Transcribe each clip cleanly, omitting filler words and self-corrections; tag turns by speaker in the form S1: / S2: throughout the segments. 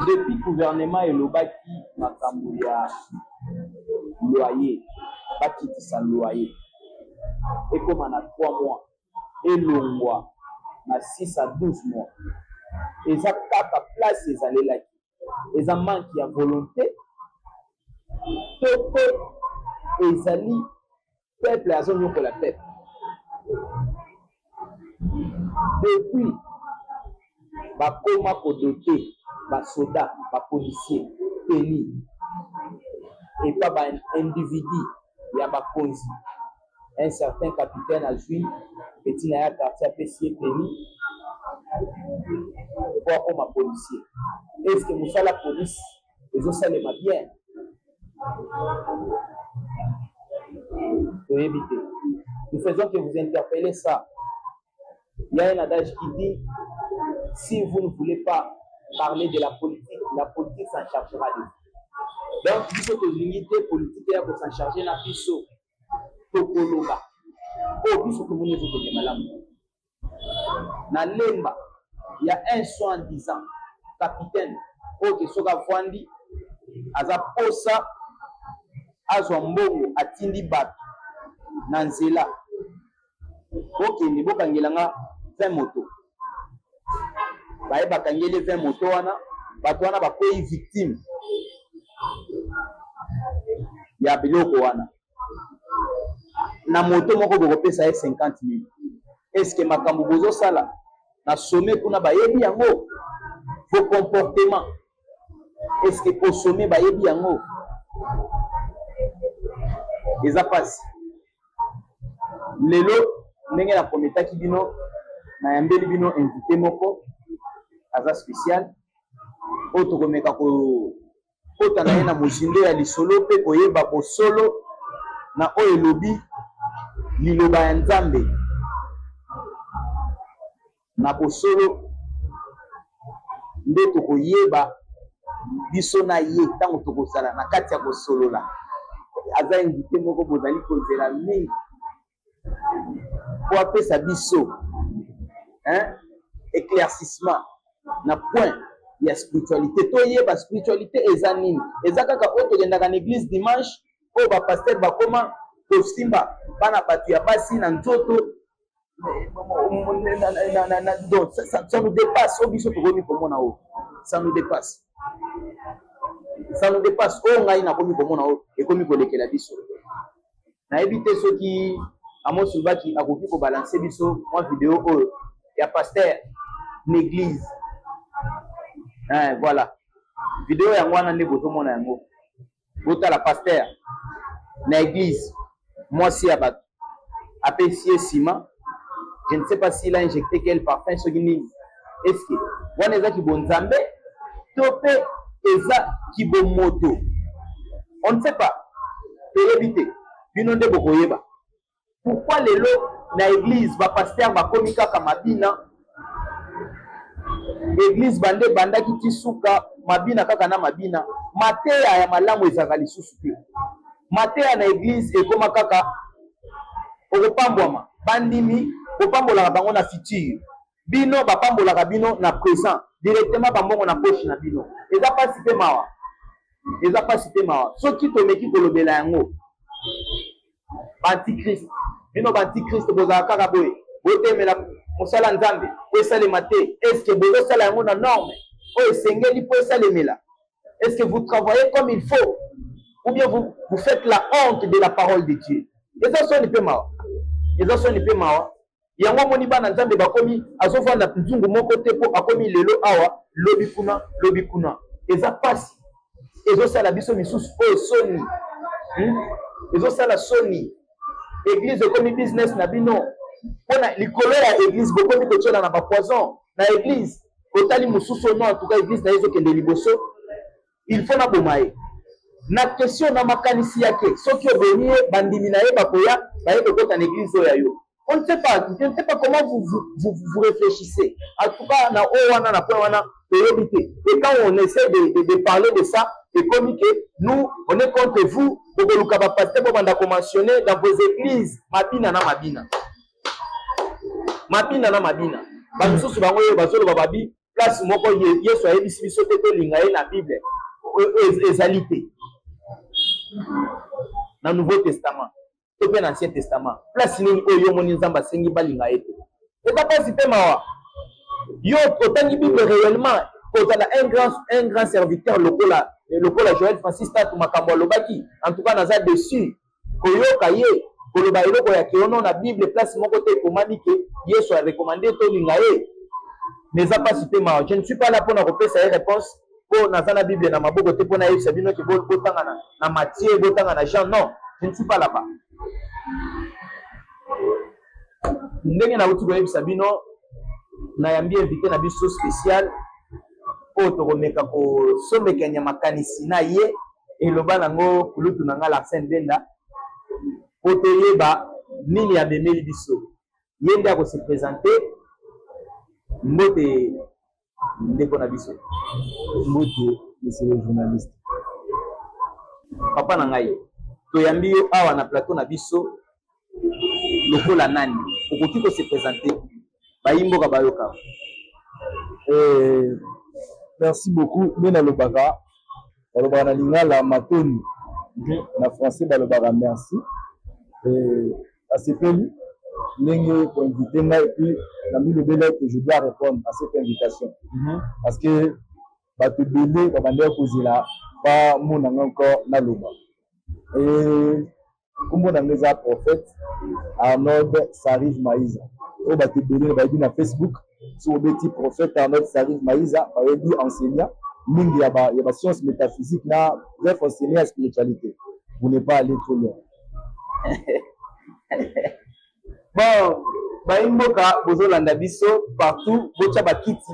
S1: depuis le gouvernement et le baki makambo ya loyer, baki tisa loyer. Et comme on a 3 mois, et l'ongwa, na 6 à 12 mois. Et ça kaka place les allées là. Et ça manque de volonté. Et ça lit peuple à zone pour la peuple. Depuis, ba koma ko doter, ba soda, ba policier, teni. Et pas ba individu, il y a ba konzi. Un certain capitaine a joué, petit naya quartier à PCA teni. Pour comme un policier. Est-ce que nous sommes la police? Ils ont ça les bien. Pour éviter. Nous faisons que vous interpellez ça. Il y a un adage qui dit si vous ne voulez pas parler de la politique s'en chargera de vous. Donc, il faut que l'unité politique s'en charger la piso. Tokoloba. Oh, il faut que vous ne vous malade. Na lemba, il y a un soin en disant, capitaine, ok, soga Fwandi, aza posa, azwambongo, atindi bat, nanzela, ok, nebo kangelanga 20 motos. Bae bakangele 20 motos wana, batwana bakoyi victime. Ya biloko wana. Na moto moko bokopesa 50 000. Est-ce que makambo bozo sala na sommet kuna bayebi yango vos comportements? Est-ce que au sommet bayebi yango? Eza passe lelo ndenge na kometa ki bino na yambeli bino invité moko aza spécial oto komeka ko kota na ye na mozindo ya lisolo pe koyeba ko solo na oyo lobi liloba ya Nzambe na bosolo nde tokoyeba biso na ye ntango tokosala na kati ya bosolola aza invité moko bozali kozela mingi po apesa biso éclaircissement na point ya spiritualité toyeba spiritualité eza nini eza kaka oyo togendaka na église dimanche oyo bapaster bakoma kosimba bana bato ya basi na nzoto. Donc, ça nous dépasse. Ça nous dépasse. Ça nous dépasse. Oh, on a une akomi comme on a et comme il faut la biso. Na éviter ceux qui à mon souba qui a coupé pour balancer biso moi vidéo oh il y a pasteur l'église. Voilà. Vidéo ya ngwana ne boto mona yango. Bota la pasteur na église. Moi si abat. Apprécier ciment. Je ne sais pas s'il a injecté quel parfum sur Guinée. Est-ce que on est là qui bon Zambé, topé eza qui bon moto. On ne sait pas. Éviter. Binonde bokoyeba. Pourquoi les lots na église ba pasteur ba komika kamabina? Église bande banda ki tisuka mabina kaka na mabina. Mateya ya malamu ezaka lisusu te. Mateya na église ekoma kaka okopambwama bandimi opambola bango na futur bino bapambola bino na présent directement bambongo na poche na bino eza pas cité mawa soki tomeki kolobela yango antichrist bino antichrist bozala kaka boye botemela mosala Nzambe po esalema te. Est-ce que bozosala yango na norme oyo esengeli po esalemela? Est-ce que vous travaillez comme il faut ou bien vous faites la honte de la parole de Dieu? Eza so ni pe mawa yango moni bana Nzambe bakomi azofanda nzungu moko te po akomi lelo awa lobi kuna eza pasi ezosala biso misusu oyo soni ezosala soni. Église ekomi business na bino pona likolo ya église bokomi kotiela na bapoison na église otali mususu no en tout cas église na ezokende liboso il faut na bomaye na question na makanisi yake soki obeni bandimi na ye bakoya baye kokota na église oyo yo. On ne sait pas, je ne sais pas comment vous réfléchissez. En tout cas, na owana na point wana éviter. Et quand on essaie de parler de ça, c'est comme que nous, on est contre vous. Pour que nous pasteur pour mentionner dans vos églises, mabina na mabina. Mabina na mabina. Bamisusu bango yo bazolo bababi place moko Yesu ayebisi biso te tolinga ye na Bible ezali te na Nouveau Testament to pe na Ancien Testament place nini oyo moni Nzambe asengi balinga ye te eza pasi te mawa yo otangi Bible réellement kozala un grand serviteur lokola Joël Francis Tatu makambo alobaki en tout cas naza dessus koyoka ye koloba eloko ya kiono na Bible place moko te ekomami ke Yesu a recommandé tolinga ye mais eza pasi te mawa je ne suis pas là mpona kopesa ye réponse po naza na Bible na maboko te mpona yebisa bino ke botanga na Matthieu botanga na Jean non je ne suis pas là-bas ndenge nauti koyebisa bino nayambi invité na biso spécial oyo tokomeka kosomekanya makanisi na ye eloba nango kulutu na nga Larsen Benda po toyeba nini amemeli biso ye nde akose présente mbote ndeko na biso
S2: mbote monsieur le journaliste
S1: papa na ngai toyambi yo awa na plateau na biso lokola nani okoki kose présente bayimboka bayoka
S2: merci beaucoup mena lobaka balobaka na lingala matoni na français balobaka merci asepeli ndenge koinvite ngai et puis na milobela que je dois répondre à cette invitation parce que bato ebele babandaki kozela bamonanga encore naloba kombo na ngai eza prophète Arnold Sarif Maïza oyo bato ebele bayebi na Facebook so obeti prophète Arnold Sarif Maïza bayebi enseignant mingi ya ba science métaphysique na bref enseignant ya spiritualité vous n'êtes pas allé trop loin
S1: bon bayimboka bozolanda biso partout botya bakiti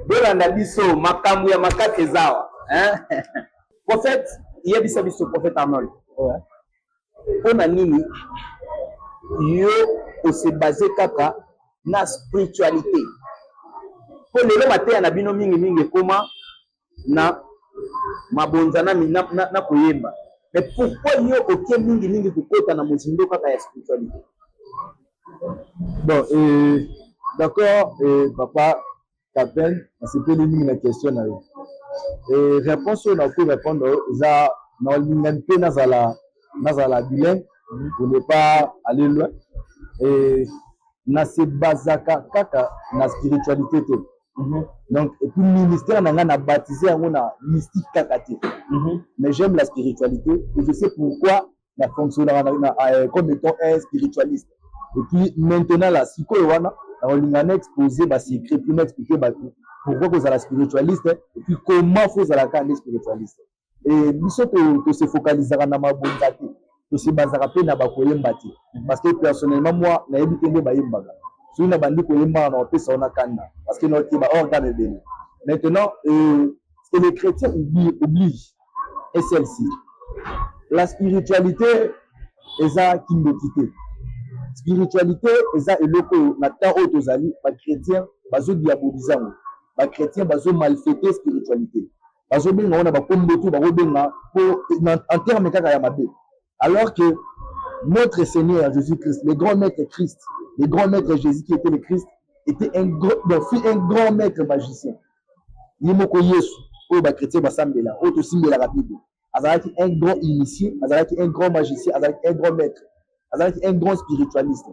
S1: bolanda biso makambo ya makati ezawa prophète yebisa biso prophète Arnold mpona nini yo ose base kaka na spiritualité po lelo mateya na bino mingi ekoma na mabonza na koyemba mais pourquoi yo oke mingi kokota na mozindo kaka ya spiritualité
S2: bon d'accord papa Capel asepeli mingi na question na yo réponse oyo nakoki répondre eza na olinga mpe nazala bilingue pour ne pas aller loin na se bazaka kaka na spiritualité te donc et puis ministère na nga na baptisé yango na mystique kaka te mais j'aime la spiritualité et je sais pourquoi na fonctionner comme étant un spiritualiste et puis maintenant la sikoyo wana na olinga na exposer ba secret puis m'expliquer bato pourquoi que la spiritualiste et puis comment faut la ka spiritualiste et biso to se focalisera na mabonza te to se bazaka pe na bakoyemba te parce que personnellement moi na yebi te nde bayembaka soki na bandi koyemba na opesa ona kanda parce que notre ba organe bene maintenant ce que les chrétiens oublient est celle-ci la spiritualité eza kindokité spiritualité eza eloko na temps oyo tozali bachrétien bazodiaboliza ngo bachrétien bazomalfete spiritualité bazobenga wana bakombo to bakobenga en terme kaka ya mabe alors que notre Seigneur Jésus-Christ le grand maître Christ le grand maître Jésus qui était le Christ était un grand maître magicien ye moko Yesu oyo bachrétien basambela oyo tosimbelaka Bible azalaki un grand initié azalaki un grand magicien azalaki un grand maître azalaki un grand spiritualiste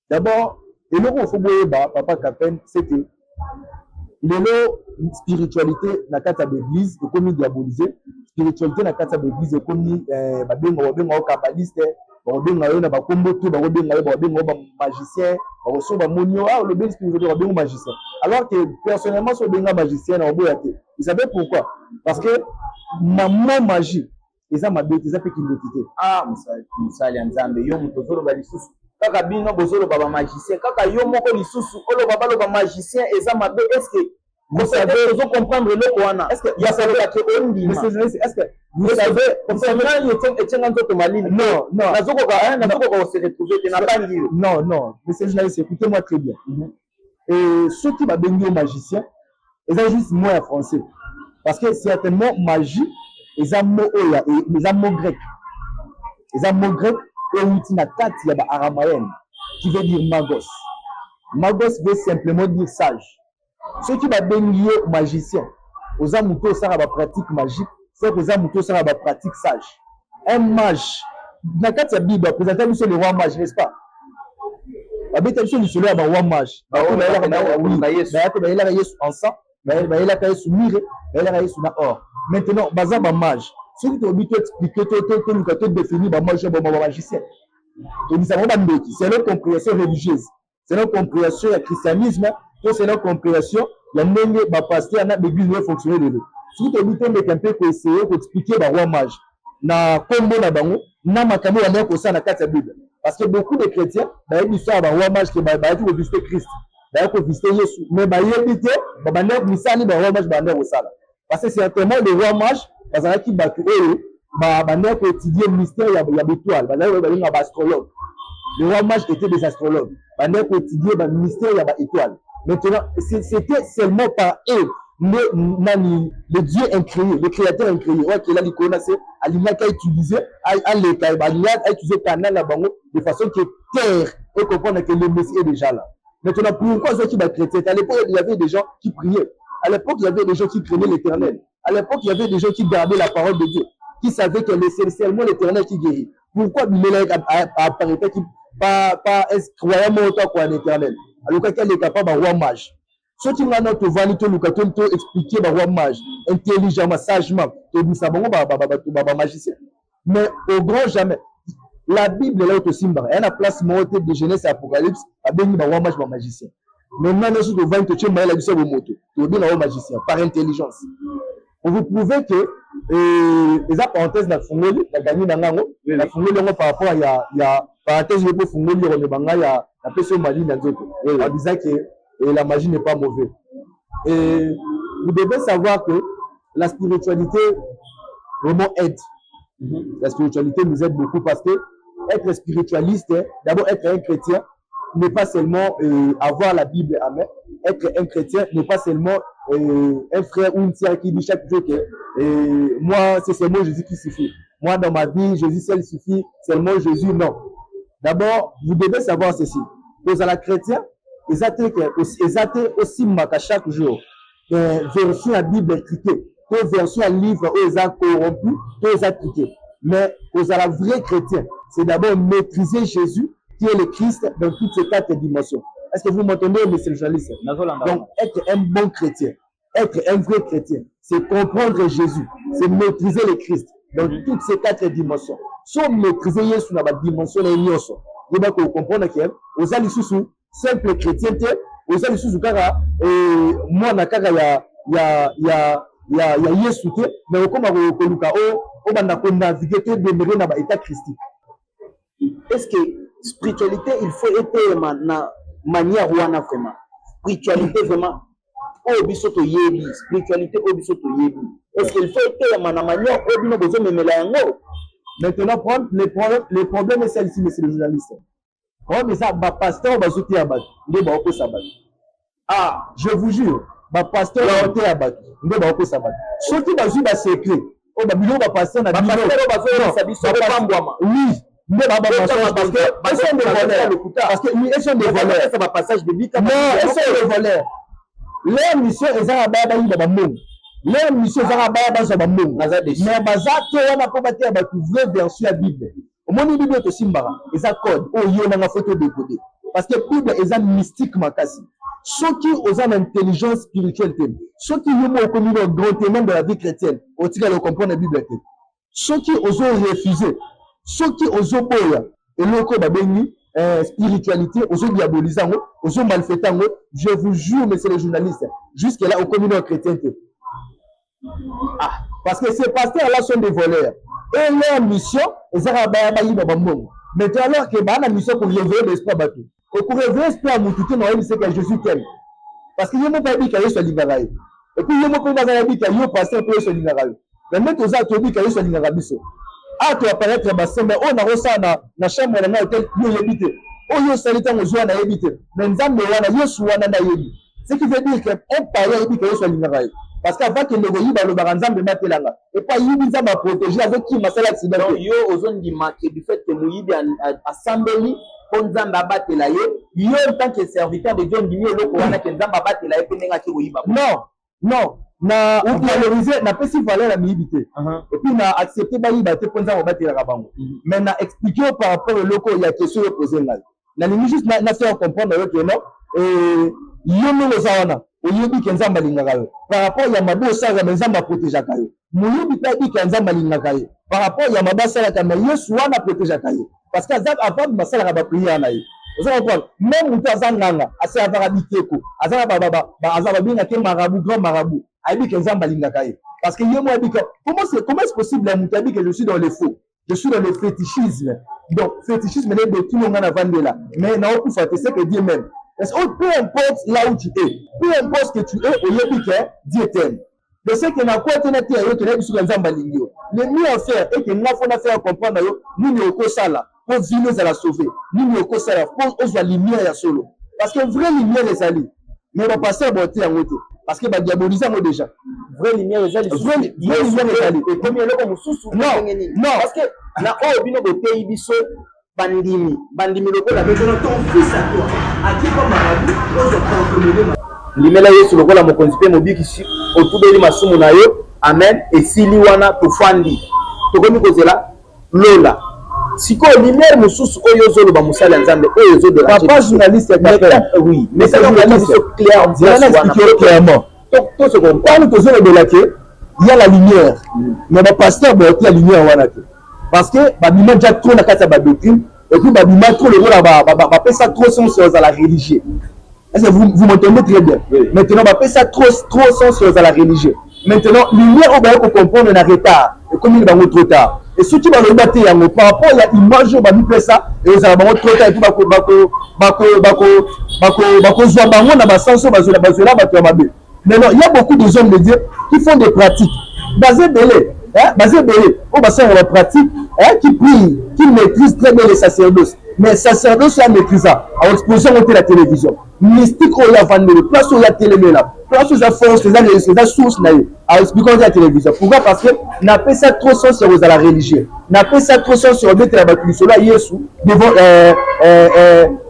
S2: d'abord eloko ofo boyeba papa Capel c'est que lelo spiritualité na kati ya l'église ekomi diabolisé spiritualité na kati ya l'église ekomi babenga o kabbaliste babenga yo na bakombo to babenga yo magicien bakoso bamoni yo le ben spiritualité babenga magicien alors que personnellement so benga magicien na oboya te vous savez pourquoi parce que maman magie eza mabete eza pe kindokité
S1: musali ya Nzambe yo moto ozoloba lisusu kaka bino bozoloba ba magicien kaka yo moko lisusu oloba baloba magicien eza mabe est-ce que vous savez ozo comprendre eloko wana est-ce que ya saloba ke ondima est-ce que vous savez comme ça maintenant etenga nzoto malini non nazokoka se retrouver te na bangi yo
S2: non monsieur le journaliste écoutez-moi très bien et ceux qui babengi yo magicien eza juste moi en français parce que certainement magie eza mot oya eza mot grec outi na kati ya ba araméenne qui veut dire magos veut simplement dire sage ceux qui va bénir magicien aux amoutons ça va pratique magique c'est que aux amoutons ça va pratique sage un mage dans la Bible présenté nous le roi mage n'est-ce pas habite sur le roi mage ensemble il a caillé sous mire il a caillé sous na or maintenant bazar ba mage ceux qui t'ont expliquer tout définir ba mage ba magicien et nous savons c'est notre compréhension religieuse c'est notre compréhension du christianisme c'est notre compréhension la ndenge ba pasteur na l'église doit fonctionner de lui si tu as un peu essayer d'expliquer ba roi mage na kombo na bango na makambo ya ndeko ça na kati ya Bible parce que beaucoup de chrétiens ba histoire ba roi mage que ba ko visiter Christ ba ko visiter Yesu mais ba yebite ba bande misani ba roi mage ba ndeko sala parce que certainement le roi mage bazala ki ba eux ba bande ko étudier mystère ya étoile bazala ba linga ba astrologue le roi mage était des astrologues bande ko étudier ba mystère ya étoile maintenant c'était seulement par eux le Dieu incréé, le créateur incréé, qui a l'icône, Alina qui a utilisé, a utilisé Canaan de façon que terre et comprendre que le Messie est déjà là. Maintenant, pourquoi ceux qui sont chrétiens? À l'époque, il y avait des gens qui priaient. À l'époque, il y avait des gens qui craignaient l'Éternel. À l'époque, il y avait des gens qui gardaient la parole de Dieu, qui savaient que c'est seulement l'Éternel qui guérit. Pourquoi Bible apparaît qui pas croyamment autant qu'un Éternel? Alors qu'elle est capable de roi mage. Ceux qui ont notre vanité, nous avons expliqué le roi mage, intelligemment, sagement, que nous savons que magicien. Mais au grand jamais, la Bible est là aussi, elle a place montée de Genèse et Apocalypse, à béni le roi mage, magicien. Maintenant, nous sommes devant que tu m'as la vie au moto, tu es bien le magicien, par intelligence. Pour vous prouver que, les parenthèses la fungoli, la gagné dans la fungoli par rapport à la parenthèse de fungoli, on est banga, il y a la personne mali dans le en disant que et la magie n'est pas mauvaise. Et vous devez savoir que la spiritualité vraiment aide. La spiritualité nous aide beaucoup parce que être spiritualiste, d'abord être un chrétien, n'est pas seulement avoir la Bible à main. Être un chrétien n'est pas seulement un frère ou une sœur qui dit chaque jour que moi, c'est seulement Jésus qui suffit. Moi, dans ma vie, Jésus seul suffit, seulement Jésus, non. D'abord, vous devez savoir ceci. Vous êtes chrétien, ils étaient aussi à chaque jour version à Bible écrite, version à livre où ils ont corrompu, où ils ont cliqué. Mais vous êtes la vraie chrétien, c'est d'abord maîtriser Jésus qui est le Christ dans toutes ces 4 dimensions. Est-ce que vous m'entendez, monsieur le journaliste? Donc, être un bon chrétien, être un vrai chrétien, c'est comprendre Jésus, c'est maîtriser le Christ dans toutes ces 4 dimensions. Si on maîtrise Jésus dans la dimension de l'union, vous devez comprendre que vous allez sous simple chrétienté aux gens sous kaka moi na kaka ya Yesu te mais comme ko luka o banda ko naviguer te demeurer na ba état christique.
S1: Est-ce que spiritualité il faut être na manière wana vraiment spiritualité vraiment o biso to yebi spiritualité o biso to yebi est-ce qu'il faut être na manière o bino bezo memela yango?
S2: Maintenant prendre les problèmes est celle-ci monsieur le journaliste. Mais ça, ma pasteur va sauter à battre. Il va au sabat. Ah, je vous jure, ma pasteur va sauter à battre. Il va au sabat. Ceux qui vont jouer dans ses clés, oh, ma billet va passer dans la billet. Oui, mais ma pasteur parce que ils sont des voleurs. Parce que ils sont des voleurs.
S1: Ça va passage de bic.
S2: Non, ils sont des voleurs. Leur mission est à baba dans le monde. Leur mission est à baba dans le monde. Mais bazar que on a pas battu à battre vraie version à Bible. Mon Bible est aussi mbara, ils ont code, oh yo na photo décodé. Parce que Bible est un mystique makasi. Ceux qui ont une intelligence spirituelle, ceux qui ont connu le grand témoin de la vie chrétienne, au tigre le comprendre la Bible. Ceux qui ont refusé, ceux qui ont boya, et loko babeni spiritualité, aux diabolisants, aux malfaitants, je vous jure, monsieur les journalistes, jusqu'à là au communauté chrétienne. Ah, parce que ces pasteurs-là sont des voleurs. Et leur mission, ils ont rabayabayi dans le monde. Mais tout à l'heure, que la mission pour réveiller l'esprit à bateau. Et pour réveiller l'esprit à Moutouté, nous c'est que Jésus t'aime. Parce qu'il y a un pays qui a eu ce libéral. Et puis il y a un pays qui a eu un pasteur qui a eu ce libéral. Mais maintenant, tu as un pays qui a eu ce libéral. Ah, tu vas paraître bassé, mais on a reçu dans chambre de l'hôtel, nous habitons. Oh, yo salita nous joue à habiter. Mais nous avons yo souana na yebi. Ce qui veut dire qu'un païen qui a eu ce libéral. Parce qu'avant que le pays le baranzam de Matelanga et pas Yibiza m'a protégé avec qui m'a fait l'accident.
S1: Yo ozon di marqué du fait que Moïbi a assemblé po nzambe abatela ye yo en tant que serviteur de Dieu ndimi eloko wana ke nzambe abatela ye pe ndenge ake koyiba.
S2: Non na valoriser na pesi valeur ya miyibi te et puis na accepter bayiba te po nzambe abatelaka bango mais na expliquer par rapport eloko ya question yo poser ngai nalingi juste na faire comprendre yo ke non yo ndenge oza wana oyebi ke nzambe alingaka yo par rapport ya mabe osalaka me nzambe aprotegeaka yo moyebi mpe ayebi ke nzambe alingaka ye par rapport ya mabe asalaka me yesu wana aprotegeaka ye parce que avant basalaka bapriere na ye oza comprendre même moto aza nganga asi azaka biteko aza babinga te marabout grand marabout ayebi ke nzambe alingaka ye parce que ye mo ayebi ke comment est possible ya moto ayebi ke je suis dans le faux, je suis dans le fétichisme. Donc fétichisme n'est de tout le monde avant de là mais naokufa te c'est que Dieu même. Peu importe là où tu es, peu importe ce que tu es, Dieu t'aime. Je sais que na quoi tu n'es pas, le mieux à faire est que nous avons faire comprendre nous ne sommes pas là pour venir à la sauver. Nous ne sommes pas là pour la lumière à solo. Parce que vraie lumière les alliés. Mais on va passer à beauté en côté. Parce que va diaboliser déjà. Vraie lumière les alliés. Vraie lumière les alliés. Et comme il y a comme sous non parce que na oh bino beauté ibiso bandimi lokola besoin ton fils à toi a dit pas marabout ozo contrôler limela yesu lokola mokonzi pe mobiki otubeli masumu na yo amen esili wana tofandi tokomi kozela lola siko lumière mususu oyo zoloba musala nzambe oyo zo de la papa journaliste oui mais ça journaliste clair direct clairement tout ce qu'on parle to zolo de la que il y a la lumière mais le pasteur ba la lumière wana te parce que babima déjà trop na kati ya doctrine et puis babima trop le rôle ba pesa trop sens sur la religion. Est-ce que vous m'entendez très bien? Oui. Maintenant ba pesa trop sens sur la religion. Maintenant lumière on va comprendre na retard et comme il va trop tard et ceux qui va le battre yango par rapport à l'image on va nous faire ça et ça va trop tard et puis bako zwa bango na ba sens bazola bato ya mabe. Maintenant il y a beaucoup de hommes de Dieu qui font des pratiques basées belé basé belé on va faire la pratique qui prie qui maîtrise très bien les sacerdoces mais sacerdoce à maîtriser à exposition de la télévision mystique on a vendu place où il y a télé là place où il y a force les sources là à expliquer la télévision pourquoi parce que n'a pas ça trop sens sur la religion n'a pas ça trop sens sur mettre la baptiste là Jésus devant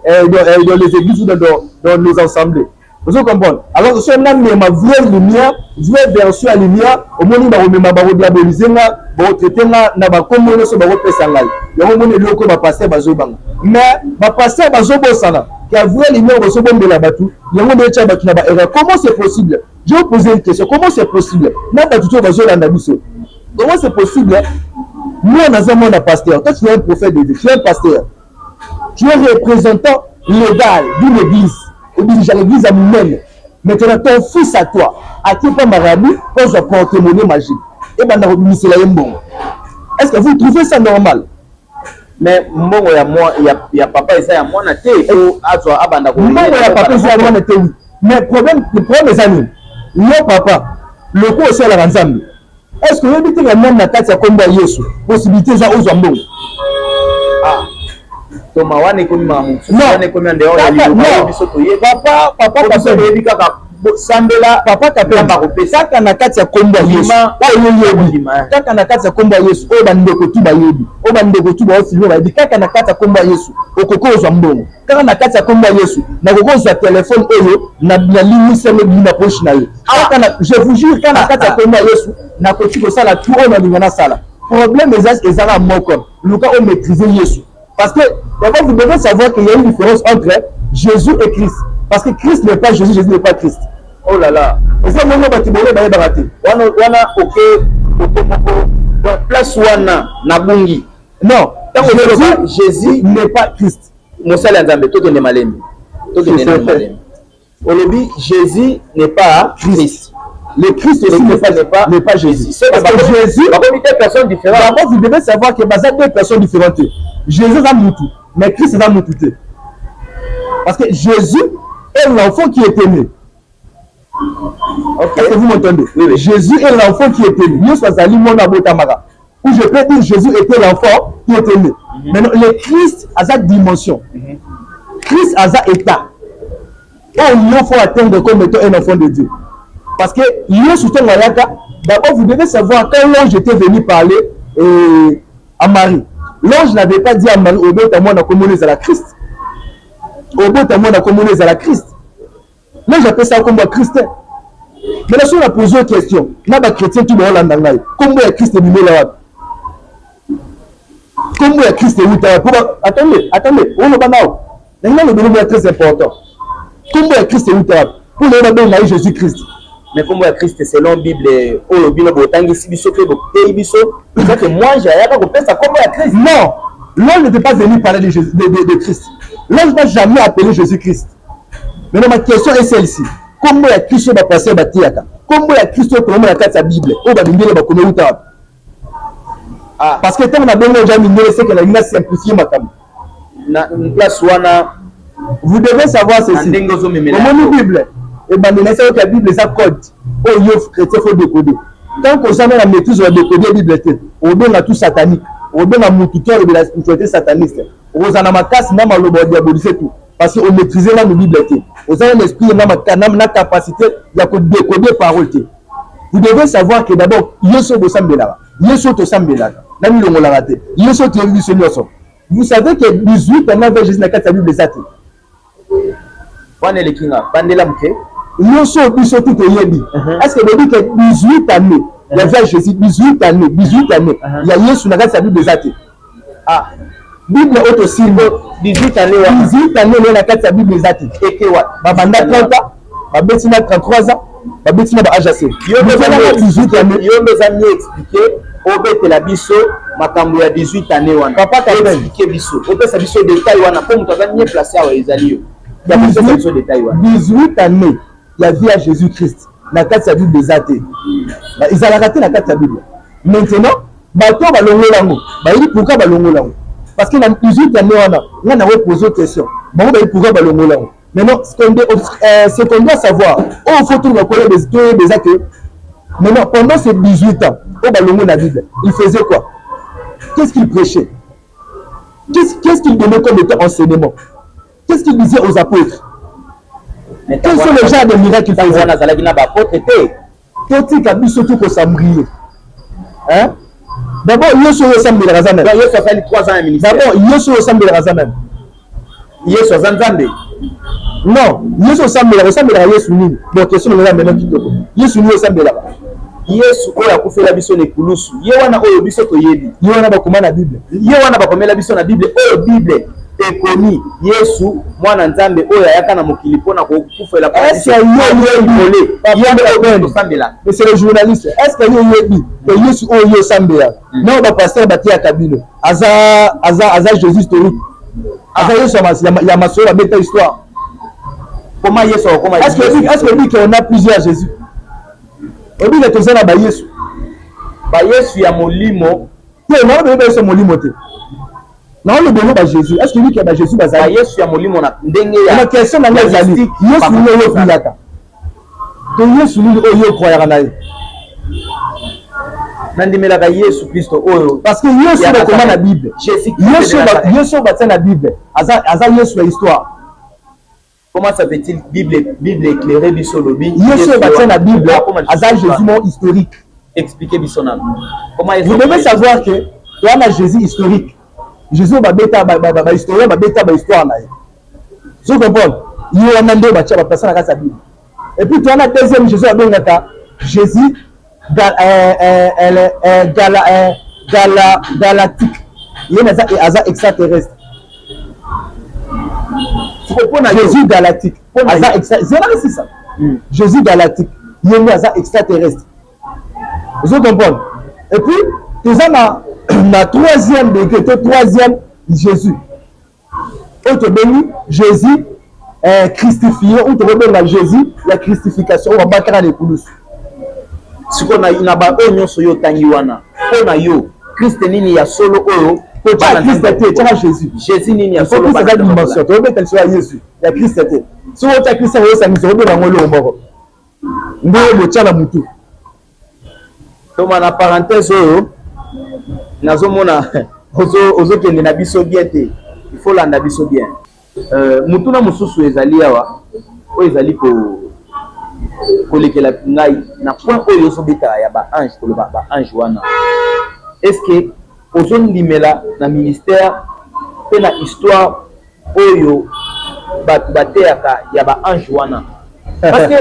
S2: dans les églises ou dans nos assemblées. Vous comprenez? Alors que si on a ma vraie lumière, vraie version à lumière, au moins on va diaboliser, on va traiter na ba communauté so ba pesa ngai. Ya au moins le ko ba passer ba zo banga. Mais ba passer ba zo bosana. Qui a vraie lumière ba zo bombe la batu. Ya mo de tcha ba kina ba erreur. Comment c'est possible? Je vais poser une question. Comment c'est possible? Na ba tuto ba zo landa biso. Comment c'est possible? Nous on a un pasteur. Toi tu es un prophète de Dieu, tu es un pasteur. Tu es représentant légal d'une église. Oblige à l'église à nous-mêmes. Maintenant, ton fils à toi, à qui pas marabout, pose un porte-monnaie magique. Et bien, c'est la bon. Est-ce que vous trouvez ça normal? Mais bon, il y a papa et ça, il y a moi, il y a papa et ça, moi, mais le problème des amis, le papa, le coup aussi à la ranzambe. Est-ce que vous avez dit que même la carte, c'est comme Yesu, possibilité ça aux hommes? Ah. Non, papa kaka na kati ya kombo Yesu kaka na kati ya kombo Yesu oyo bandeko tu bayebi oyo bandeko tu baofilme bayebi kaka na kati ya kombo Yesu okokozwa mbongo kaka na kati ya kombo Yesu na kokozwa telefone oyo na ligne seme na poche na yo kaka na je vous jure kaka na kati ya kombo Yesu na koti kosala tout oyo na na sala problème ezala moko luka o maîtriser Yesu. Parce que d'abord, vous devez savoir qu'il y a une différence entre Jésus et Christ. Parce que Christ n'est pas Jésus, Jésus n'est pas Christ. Oh là là. Et ça, moi, je vais barater. Wana, ok, place wana, nabungi. Non, Jésus n'est pas Christ. Moussa Lanzambe, tout est malem. Tout est malem. Olobi, Jésus n'est pas Christ. Le Christ aussi n'est pas Jésus. Parce que Jésus, deux personnes différentes. D'abord, vous devez savoir que c'est deux personnes différentes. Jésus a moutou, mais Christ a moutou. Parce que Jésus est l'enfant qui est aimé. Okay. Est-ce que vous m'entendez? Oui. Jésus est l'enfant qui est aimé. Ou je peux dire Jésus était l'enfant qui est aimé. Maintenant, le Christ a sa dimension. Christ a sa état. Et il faut atteindre comme étant un enfant de Dieu. Parce que d'abord, vous devez savoir quand l'ange était venu parler à Marie. L'ange n'avait pas dit à Marie, au moins, on a communiqué à la Christ. au bout d'un mois na communé à la Christ. Là j'appelle ça comme Christ. Mais là si on a posé une question, na ba chrétien tout le monde ngai. Comment est Christ bimé là? Comment est Christ uta? Attendez, on va now. Là le domaine est très important. Comment est Christ uta? Pour le nom de Jésus-Christ.
S1: Mais comment est Christ selon la Bible, au Bible botangi si biso que biso, c'est que moi j'ai pas compris ça comment est Christ.
S2: Non, l'homme n'était pas venu parler de Christ. L'homme n'a jamais appelé Jésus-Christ. Maintenant ma question est celle-ci. Comment est Christ va passer batiaka? Comment est Christ va prendre la carte de la Bible? Au va bimbele ba kono uta. Ah, parce que tant on a bien déjà minéré c'est que la ligne simplifier ma cam.
S1: Na place wana
S2: vous devez savoir ceci. Comment la Bible? Et ben on essaie que la Bible ça code. Oh yo chrétien faut décoder. Tant qu'on jamais la maîtrise va décoder la Bible on donne tout satanique. On donne à mututeur de la spiritualité sataniste. On a ma casse na maloba diaboliser tout parce qu'on maîtriser la Bible. On a un esprit na capacité de décoder parole. Vous devez savoir que d'abord Yesu do sambela. Yesu to sambela. Na mi longo la raté. Yesu to vu Seigneur. Vous savez que 18 ans avant Jésus na la Bible ça.
S1: Wana le kinga bandela mke
S2: Yesu biso tout yebi. Est-ce que vous dites que 18 années il y avait Jésus 18 années. Il y a Yesu na la Bible ça. Ah Bible auto signe 18 années na la Bible ça. Et que wa babanda 30 ans, babetina 33 ans, babetina ba âge. Yo besoin 18 années.
S1: Yo besoin mieux expliquer obete la biso makambo ya 18 années wana.
S2: Papa ka
S1: expliquer biso. Obesa biso détail wana pour mutu va mieux placer awa ezali yo. Il y a besoin de détail wana.
S2: 18 années, il y a vu à Jésus-Christ na la Bible ça. Ils ont raté la carte de la Bible. Maintenant, bato ba longola ngo. Ba yidi pourquoi ba longola ngo? Parce que dans 18 années on a posé une question. Ba pourquoi ba longola ngo? Maintenant, ce qu'on doit savoir, il faut tout reconnaître des actes. Maintenant, pendant ces 18 ans, la Bible, il faisait quoi? Qu'est-ce qu'il prêchait? Qu'est-ce qu'il donnait comme étant enseignement? Qu'est-ce qu'il disait aux apôtres? Quels sont les genres de miracles qu'il faisait? Hein? D'abord, Yesu ressemble à Razamem.
S1: Yesu a fait 3 ans à ministère.
S2: D'abord, Yesu ressemble à Razamem.
S1: Yesu a Zanzambe.
S2: Non, Yesu ressemble à Yesu Nini. Bon, question de la maintenant qui te Yesu Nini ressemble à
S1: Yesu oyo akufela biso ne kulusu. Ye wana oyo biso toyebi.
S2: Ye wana bakoma na Bible.
S1: Ye wana bakomela biso na Bible oyo Bible ekomi Yesu mwana Nzambe oyo ayaka na mokili pona kokufela pa.
S2: Est-ce que c'est le journaliste. Est-ce que yebi que Yesu oyo sambela? Non, ba pasteur batia kabilo. Aza Jésus historique. Aza Yesu ya maso ya beta histoire.
S1: Comment Yesu comment
S2: est-ce que dit qu'on a plusieurs Jésus? On dit que tout ça na ba Yesu.
S1: Ba Yesu ya molimo.
S2: Non, ba Yesu molimo te. Non, le bon ba Jésus. Est-ce que dit que ba Jésus ba
S1: za Yesu ya molimo na ndenge ya.
S2: Na question na ngazali. Yesu ni yo filaka. Que Yesu ni oyo croyera na ye.
S1: Nandimela Yesu Kristo oyo
S2: parce que Yesu ba comment na Bible. Yesu ba na Bible. Aza Yesu la histoire.
S1: Comment ça fait-il Bible éclairée biso lobi?
S2: Yesu ba na Bible. Aza Jésus mon historique.
S1: Expliquez biso na.
S2: Comment vous devez savoir que toi na Jésus historique. Jésus ba beta ba historien ba beta ba histoire na. Vous comprenez? Il y a un ndo ba tia ba personne na sa Bible. Et puis toi na deuxième Jésus a bengata Jésus galactique. Il y a un extraterrestre. Jésus galactique. C'est ça. Jésus galactique. Il y a un extraterrestre. Vous comprenez? Et puis, tu as la troisième degré, troisième Jésus. On te bénit Jésus christifié. On te bénit Jésus, la christification. On va battre les coulisses.
S1: Sikona inaba onyo soyo tangiwana pona yo Christ nini ya solo oyo
S2: ko cha Christ te cha Jésus
S1: nini ya solo
S2: ba dimension to be telso ya Yesu ya Christ te so wo cha Christ wo sa miso be ngolo mboko ndo mo cha la mutu
S1: to mana parenthèse oyo nazomona ozo kende na biso bien te il faut landa biso bien mutu na mususu ezali awa o ezali ko kolekela ngai na point oyo sobeta ya ba ange koloba ba ange wana est-ce que ozondimela na ministère pe na histoire oyo bato bateyaka ya ba ange wana parce que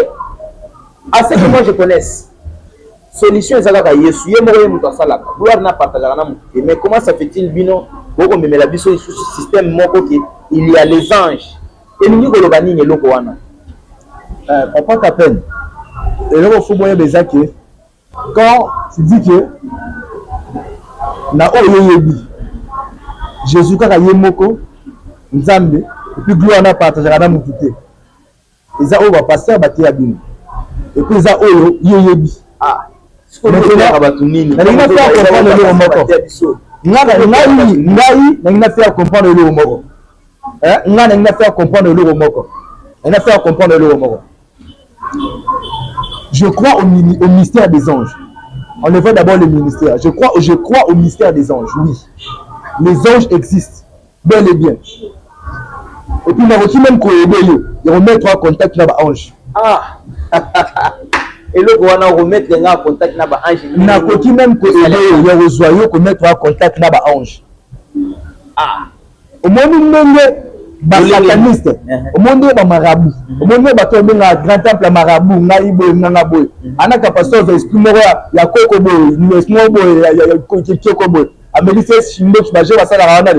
S1: à ce que moi je connaisse solution eza kaka Yesu ye moko ye moto asalaka gloire na partageaka na moto te mais comment ça fait-il bino bokomemela biso lisusu système moko ke il y a les anges elingi koloba nini eloko wana
S2: papa Capel eloko fo boyeba eza ke quand tu dis que na oyo yebi Jésus kaka ye moko nzambe et puis gloire na partageaka na motu te eza oyo bapasteur bateya bino et puis eza oyo ye yebi nalingi na faire comprendre eloko moko ngai nalingi na faire comprendre eloko moko ngai nalingi na faire comprendre eloko moko nalingi na faire comprendre eloko moko je crois au mystère des anges. Enlevons d'abord le ministère. Je crois au mystère des anges, oui. Les anges existent, bel et bien. Et puis, même qu'on ils remettent en contact avec l'ange.
S1: Et le gouvernement remettre en contact avec l'ange.
S2: Ils même qu'on mettre en contact avec l'ange. Au moment sataniste, au monde ba marabout, au monde ba to benga grand temple marabout, ngai boy nganga boy. Anaka pasteur de esprit moko ya koko boy, ni esprit boy ya koko boy. Amelise shimbo baje basala wana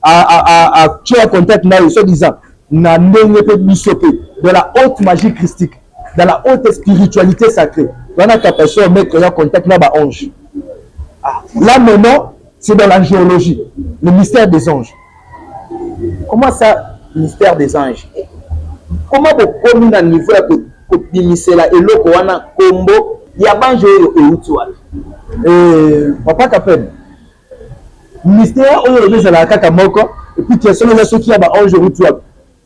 S2: a tu as contact na so disant na ndenge pe bisope de la haute magie christique, dans la haute spiritualité sacrée. Wana ka pasteur mettre en contact na ba ange. Là maintenant, c'est dans l'angéologie, le mystère des anges.
S1: Comment ça, mystère des anges? Comment vous communez à niveau de bimisela et l'eau wana combo ya banjo et utual?
S2: Papa Capel, mystère oyo le la kaka moko et puis tu es selon ceux qui a ba ange et utual.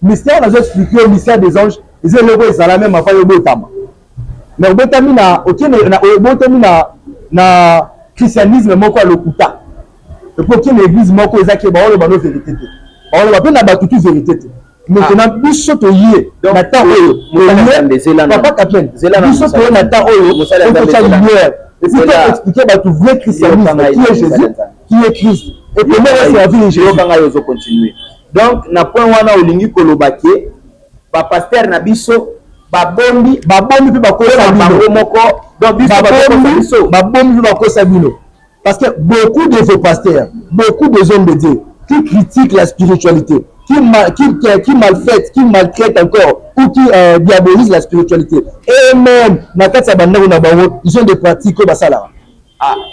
S2: Mystère nous expliquer le mystère des anges, ils ont le ça la même affaire au botama. Mais au botami na OK na botami na christianisme moko à l'okuta. Et pour qu'il l'église moko ezaki ba le vérité. On va pas na toute vérité. Maintenant, biso to yé na temps oyo. Papa Capel, biso to na temps oyo, il faut que lumière. Et puis expliquer ba tout vrai christianisme qui est Jésus, qui est Christ. Et puis on va servir Jésus
S1: quand on continuer. Donc na point wana olingi kolobaki ba pasteur na biso ba bombi pe ba ko sa bango moko. Donc biso
S2: ba bombi ba ko sa bino. Parce que beaucoup de vos pasteurs, beaucoup de hommes de Dieu qui critiquent la spiritualité, qui malfaitent, qui maltraitent encore, ou qui diabolisent la spiritualité. Et même, ils ont des pratiques comme ça là.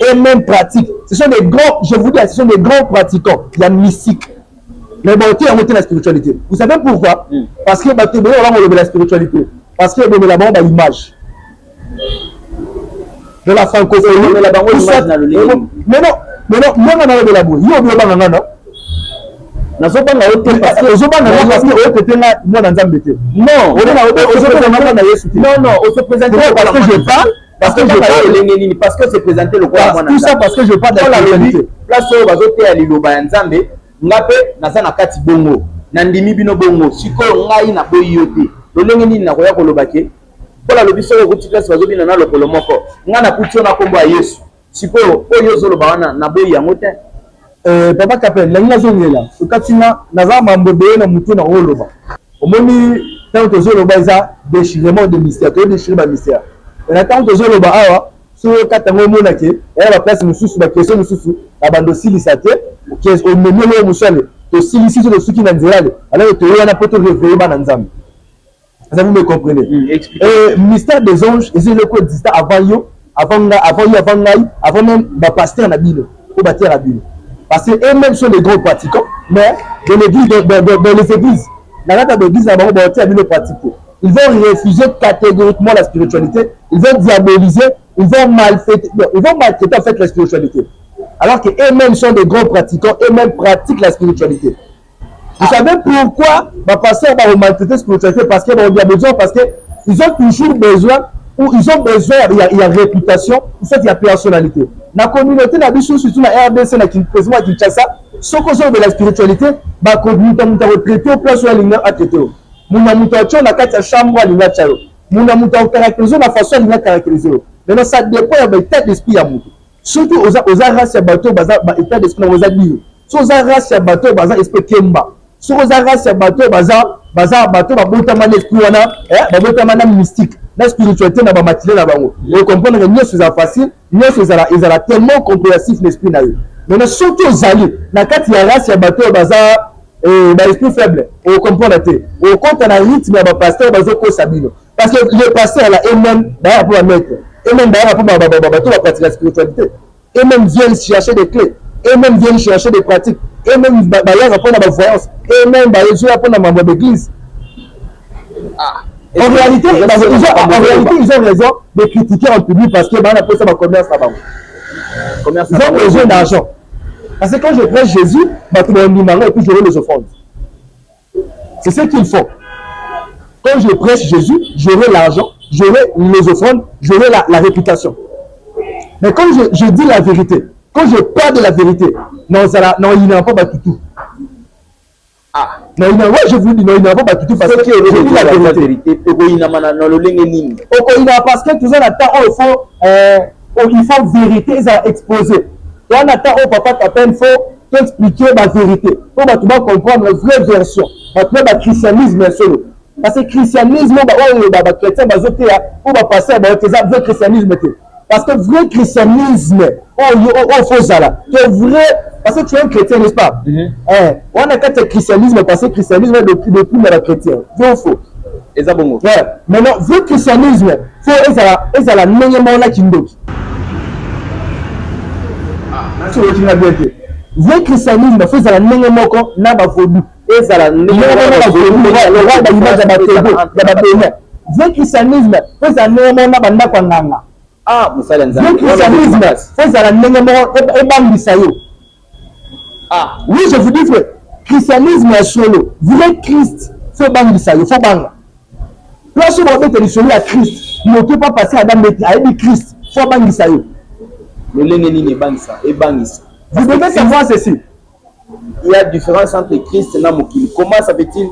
S2: Et même pratiques. Ce sont des grands, je vous dis, ce sont des grands pratiquants. Il y a mystique. Mais bon, qui a monté la spiritualité. Vous savez pourquoi? Parce que on a la spiritualité. Parce que on a l'image. De la francophonie, mais non, moi on a de la boue. Non. Nazobanga ote parce que ozobanga parce que ote tenga mwana nzambe te. Non, ozobanga na Yesu te. Non, on se présente parce que je parle parce que je parle
S1: parce que c'est présenté le quoi mwana.
S2: Tout ça parce que je parle de la réalité.
S1: Place oyo bazote ya liloba ya nzambe ngape naza na kati bongo. Na ndimi bino bongo. Sikoyo ngai na boyi yote. Lolenge nini na koya kolobake? Pola lobiso ko kuti place bazobina na lokolo moko. Nga na kuti na kombo ya Yesu. Sikoyo oyo zoloba wana na boyi yango te.
S2: Papa Capel, la ngazongela okatina naza mambobe na mutu na oloba omoni tant que zoloba eza déchirement de mystère to déchirer ba mystère et na tant que zoloba awa so katango mona ke ya ba place mususu ba question mususu na bando silisa te ke o memelo musale to silisi to suki na nzerale alors to yana poto réveiller ba na nzambe. Ça vous me comprenez? Mystère des anges et c'est le code distant avant même ba pasteur na bino ko bater na bino. Parce qu'eux-mêmes sont des gros pratiquants, mais dans l'église, dans les églises, dans l'église, ils vont refuser catégoriquement la spiritualité, ils vont diaboliser, ils vont maltraiter en fait la spiritualité. Alors qu'eux-mêmes sont des gros pratiquants, eux-mêmes pratiquent la spiritualité. Vous savez pourquoi les pasteurs vont maltraiter la spiritualité? Parce qu'ils ont besoin, parce qu'ils ont toujours besoin, ou ils ont besoin, il y a réputation, il y a personnalité. Dans la communauté, surtout dans la RDC, dans la Kinshasa, ce qu'on a de la spiritualité, la communauté a retraité au place où elle a traité. Mon amour a la chambre, elle a traité. Mon amour a caractérisé la façon dont il a caractérisé. Maintenant, ça dépend de l'état d'esprit à mon. Surtout aux races à bateau, l'état d'esprit aux abîmes. Sur aux races à bateau, esprit Kemba. Sur aux races à bateau, baza bato babotama na esprit wana babotama na mystique na spiritualité na bamatile na bango okomprendre que nyonso eza facile nyonso ezala tellement compréhensif na esprit na yo maintenant soki ozali na kati ya race ya bato oyo baza baesprit faible okomprendre te okota na rythme ya bapasteur bazokosa bino parce que le pasteur là eux-mêmes bayaka mpo bamaître eux-mêmes bayaka mpo bato bapratique la spiritualité eux-mêmes viennent chercher des clés eux-mêmes viennent chercher des pratiques eux-mêmes bayaka mpo na bavoyance eux-mêmes bayezoya mpo na mambo d'église. En réalité, ils ont raison de critiquer en public parce que bah, ça va commerce là-bas. Ils ont besoin d'argent. Parce que quand je prêche Jésus, bah, tout le monde dit et puis j'aurai les offrandes. C'est ce qu'il faut. Quand je prêche Jésus, j'aurai l'argent, j'aurai les offrandes, j'aurai la réputation. Mais quand je dis la vérité, quand je parle de la vérité, non, il n'y a pas tout. Non, je vous dis, non, il n'y a pas tout parce que je dis la vérité. Parce que tout ça, il faut vérité, ça exposer. On attend au papa Capin, il faut t'expliquer la vérité. Pour que tu vas comprendre la vraie version. Le christianisme solo. Parce que le christianisme, les chrétiens, pour passer à vrai christianisme. Parce que vrai christianisme, faut ça là. Vrai, parce que tu es un chrétien, n'est-ce pas? On a qu'à christianisme, parce que le christianisme est depuis le chrétien. Vrai ou faux? Maintenant, vrai christianisme, il faut la meilleure là qui nous donne. Vrai christianisme, il faut la meilleure moko na ba fodu. Vrai christianisme, il faut la meilleure na ba ndako nganga. Le christianisme, c'est la oui, je vous dis que le christianisme est solo. Vrai Christ, c'est bangisayo, faut banga. Lorsque vous avez télé à Christ, vous ne pouvez pas passer à Adam avec Christ, faut bangisayo.
S1: Le lengeni bangisa et bangisa.
S2: Vous devez savoir ceci.
S1: Il y a différence entre Christ et Mokili. Comment ça fait-il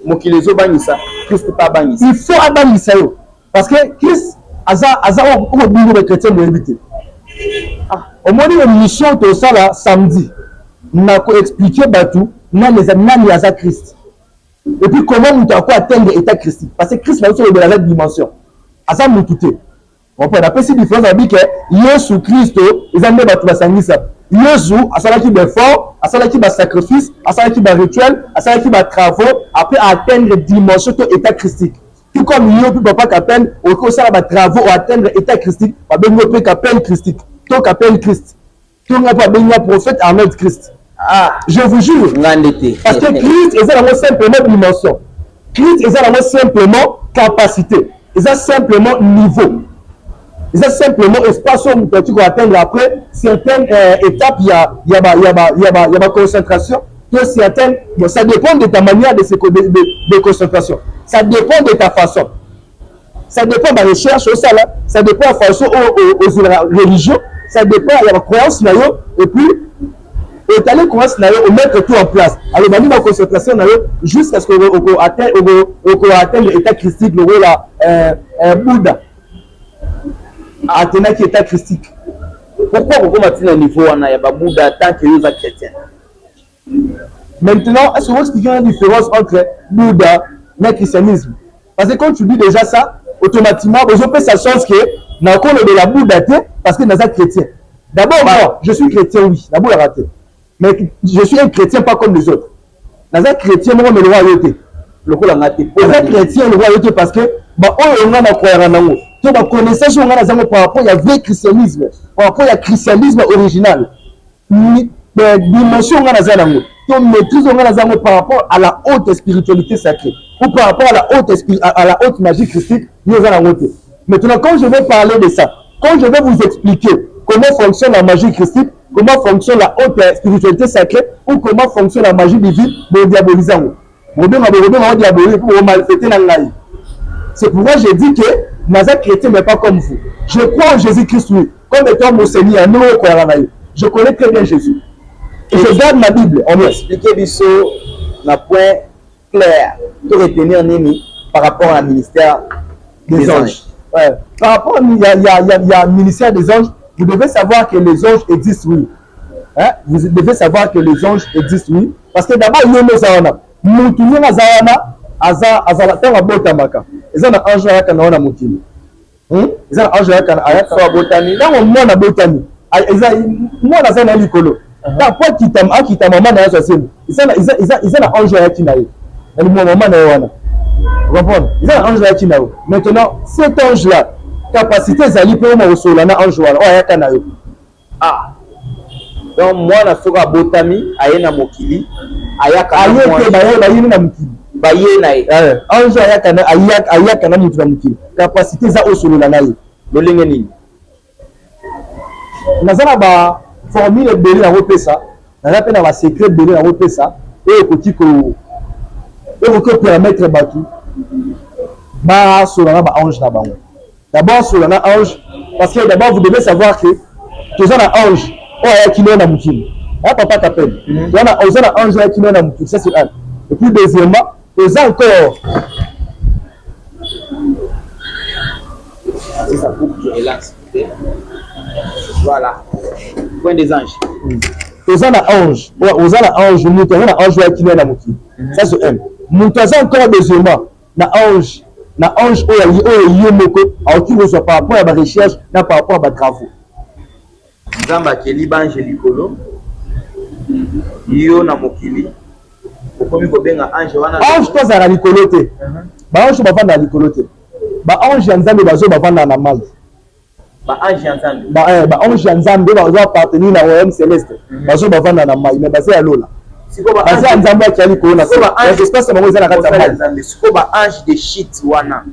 S1: Mokili zo bangisa, Christ pas bangisa?
S2: Il faut abangisayo parce que Christ aza au bout de chrétien de l'habité. Au moment où mission tout ça là samedi, n'a ko expliquer batou nan les amis à Christ. Et puis comment on doit atteindre l'état christique parce que Christ là aussi de la dimension. Aza mututé. On peut appeler cette différence avec que Jésus Christ ils ont battu basangisa. Jésus asala ki d'effort, asala ki ba sacrifice, asala ki ba rituel, asala ki ba travaux après atteindre dimension de l'état christique. Tout comme il y a papa qui appelle au ça va travaux ou atteindre l'état christique, pas bien le qui appelle christique, tout qui appelle Christ, tout n'a pas bien prophète Ahmed Christ. Je vous jure. Parce que Christ est là simplement dimension. Christ est là simplement capacité. Il a simplement niveau. Il a simplement espace où tu vas atteindre après certaines étapes. Il y a ma concentration. Certaines, bon, ça dépend de ta manière de concentration. Ça dépend de ta façon. Ça dépend de la recherche au salaire. Ça dépend de la façon aux religions. Ça dépend de la croyance. Et puis, et aller croyance, on met tout en place. Alors, on va concentration jusqu'à ce qu'on atteigne l'état christique, le rôle Bouddha. Atteindre l'état christique.
S1: Pourquoi on va atteindre un niveau où il y a Bouddha tant que nous sommes chrétiens?
S2: Maintenant, est-ce que vous expliquez la différence entre Bouddha et le christianisme? Parce que quand tu dis déjà ça, automatiquement, je peux sa chance que nous avons de la Bouddha parce que nous sommes chrétiens. D'abord, moi, je suis chrétien, oui, d'abord la raté. Mais je suis un chrétien pas comme les autres. Nous sommes chrétiens, moi, mais le royauté. Le coup, la raté. Nous sommes chrétiens, le royauté parce que, on a croire en nous. Donc, la connaissance, on a par rapport à vrai christianisme, par rapport à christianisme original. Dimension on maîtrise par rapport à la haute spiritualité sacrée ou par rapport à la haute magie christique. Maintenant, quand je vais parler de ça, quand je vais vous expliquer comment fonctionne la magie christique, comment fonctionne la haute spiritualité sacrée ou comment fonctionne la magie divine, c'est pourquoi j'ai dit que Nazareth chrétien n'est pas comme vous. Je crois en Jésus-Christ, oui, comme étant mon Seigneur. Je connais très bien Jésus. Et je garde ma Bible.
S1: On m'a expliqué un point clair pour retenir Némi par rapport à ministère
S2: des anges. Ouais. Par rapport il y a un ministère des anges, vous devez savoir que les anges existent, oui. Hein? Vous devez savoir que les anges existent, oui. Parce que d'abord, il y a nos zawana. Nous, azala tanga botamaka eza na ange ayaka na wana mokili eza na ange ayaka
S1: botani
S2: ntango mwana botani mwana aza na likolo po akita mama na ye asasemi eza na ange ayaki na ye na limwa mama na ye wana comprendre eza na ange ayaki na yo maintenant cet ange là capacité ezali mpe oma kosola na ange wana oyo ayaka na yo
S1: donc mwana soki abotami aye na mokili
S2: bayeni na mokili
S1: baye na ye
S2: ange ayaka na motu na mokili capacité eza osolola na ye
S1: lolenge nini
S2: naza na baformule ebele na kopesa naza mpe na basecret ebele na kopesa oyo ekoki kopermettre bato basola na baange na bango d'abord sola na ange parce que d'abord vous devez savoir que toza na ange oyo ayaki leo na mokili papa kapele oza na ange ayaki leo na mokili ça c'est un et puis deuxièmement toza encore
S1: voilà point des anges
S2: toza na ange oza na ange moto aza na ange ayaki leo na mokili ça c'est un moto aza encore deuxièmement na ange oyo ye moko aoki kozwa par rapport ya barecherche na par rapport ya batravaux
S1: nzambe akeli bange likolo yo na mokili okomi kobenga ange wana
S2: ange to azala likolo te baange bavanda na likolo te baange ya nzambe bazo bavanda na mai
S1: baange ya nzambe
S2: baange ya nzambe bazo appartenir na royaume céleste bazo bavanda na mai mais baza ya lola baza ya nzambe akia likolo na espace bango eza na kati ya mai
S1: sikoyo baange de shit wana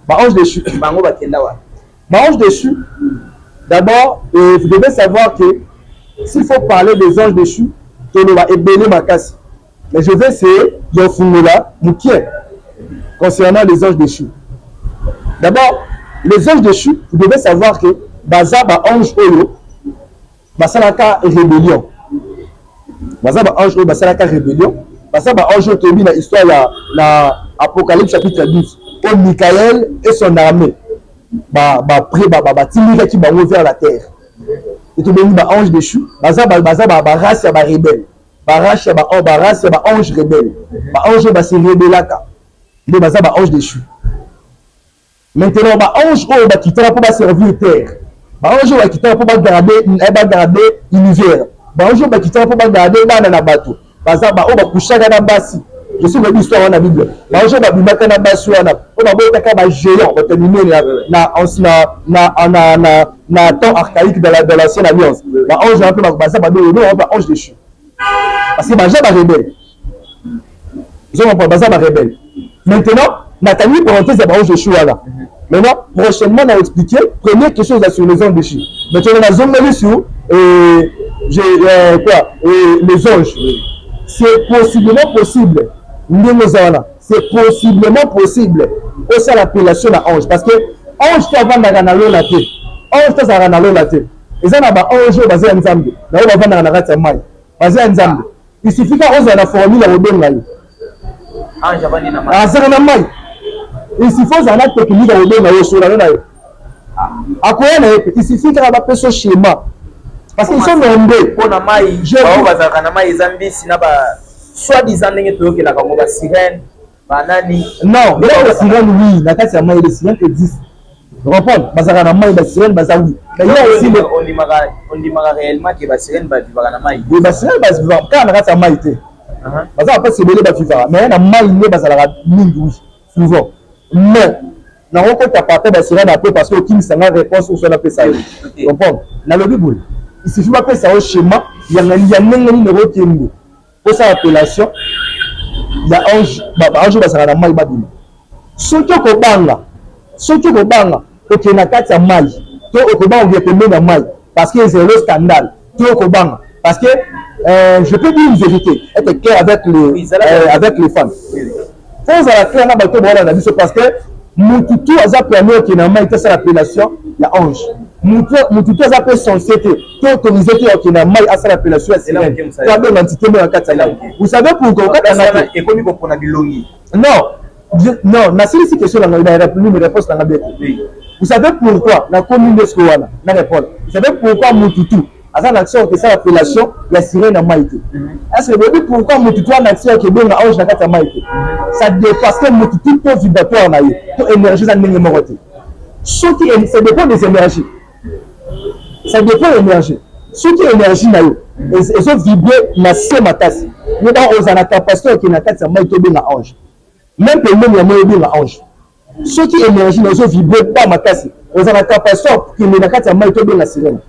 S2: baange de chute
S1: bango bakenda wana
S2: baange de chute d'abord vous devez savoir que s'il faut parler des anges déchus toloba ebele makasi mais je vais essayer yofungola mukie concernant les anges déchus d'abord les anges déchus vous devez savoir que baza baange oyo basalaka rébellion baza baange oyo basalaka rébellion baza baange oyo toyebi na histoire na Apocalypse chapitre 12 oyo Michael et son armée batilikaki bango vers la terre etobengi baange déchu baza barace ya barebele barace ya baange rebele baange oyo basi rebelaka nde baza baange déchu maintenant baange oyo bakitaka mpo baservir terre baange oyo bakitaka mpo bagarde univers baange oyo bakitaka mpo bagarde bana na bato baza oyo bakushaka na basi je suis venu histoire wana bible baange oyo babimaka na basi wana oyo babotaka bagéant bato minene na temps archaïque de l'ancienne alliance baange wana mpe baza badoyo baange déchu parce que baza barebele baza barebele maintenant natani parenthèse ya baange déchu wana maintenant prochainement na expliquer première question eza sur les anges déchus maintenant nazongeli sur les anges c'est possiblement possible ndenge eza wana c'est possiblement possible osala l'appellation na ange parce que ange te avandaka na lola te ange te azalaka na lola te eza na baange oyo baza ya nzambe na oyo bavandaka na kati ya mai baza ya nzambe isifika ozala na formule ya kobenga ye azala na mai isifo ozala na technique ya kobenga yo solano na yo akoya na ye pe isifika bapesa schéma parce que ils sont nombreux
S1: mpona mai bao bazalaka na mai eza mbisi na soi-disant ndenge toyokelaka ngo basirène banani
S2: non les sirènes oui na kati ya mai les sirènes existent comprendre bazalaka na mai basirène baza oui
S1: ondimaka réellement ke basirène bavivaka na mai
S2: basirène bavivaka kaka na kati ya mai te bazalaka mpasi ebele bavivaka mais na mai nde bazalaka mingi oui souvent mais nakokota parte basirène ape parce que okimisanga réponse oso napesa yo comprendre nalobi boye il suffit bapesa yo schéma ya ndenge nini okokende osala appellation ya ange baange bazalaka na mai babima soki okobanga okende na kati ya mai to okobanga okia pembeni ya mai parce que ezelo scandale to okobanga parce que je peux dire une vérité être clair avec les femmes fo ozala clair na bato baola na biso parce que mutu tu aza permis okende na mai tosala appellation ya ange mutu to aza mpe censé te to autorisé te okende na mai asala appellation ya sirène to abenga entité moko na kati ya mai vous savez pourquoi okatanga te
S1: ekomi kopona bilongi
S2: non nasilisi question na réponse nanga bien te vous savez pourquoi nakomi ndesko wana na répondre vous savez pourquoi mutu tu aza na action okesa appellation ya sirène na mai te. Est-ce que boyebi pourquoi motu to ana action ekebenga ange na kati ya mai te? Ça dépasse que motu to vibratoire na ye to énergie eza ndenge moko te. Soki ça dépend des énergies, ça dépend de l'énergie. Soki énergie na yo ezo vibrer na se makasi yo ba oza na capacité okende na kati ya mai to ebenga ange. Même pembeni ya moi ebenga ange. Soki énergie na ezo vibrer ba makasi oza na capacité okende na kati ya mai to ebenga sirène.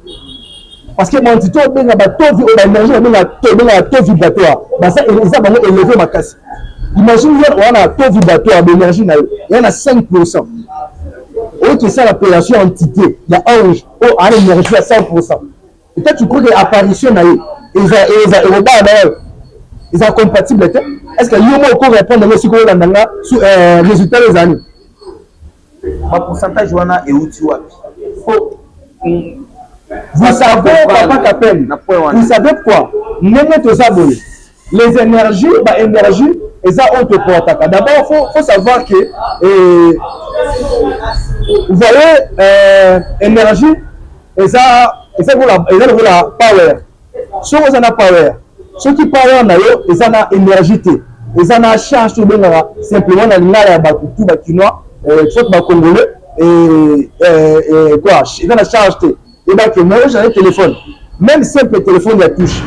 S2: Parce que mon tito benga ba to vi o ba énergie benga to vibratoire basa eza bango élevé makasi. Imagine yo on a to vibratoire d'énergie na yo il y en a 5%. Ok, c'est l'appellation entité il y a ange ou en énergie à 100%. Peut-être tu crois que l'apparition na yo ils sont compatibles. Est-ce que yo mo ko répondre na siko na nga sur résultat les années
S1: ma pourcentage wana et outil wapi
S2: vous savez papa Kapel vous savez quoi ndenge tozaboye les énergies ba énergie eza autoportaka. D'abord faut savoir que vous voyez énergie eza pour la power. So vous en a power ce qui power na yo eza na énergie te eza na charge to benga simplement na lingala ya bakutu ba kinois soit ba congolais quoi eza na charge te et bah que moi j'ai un téléphone même simple téléphone il y a touche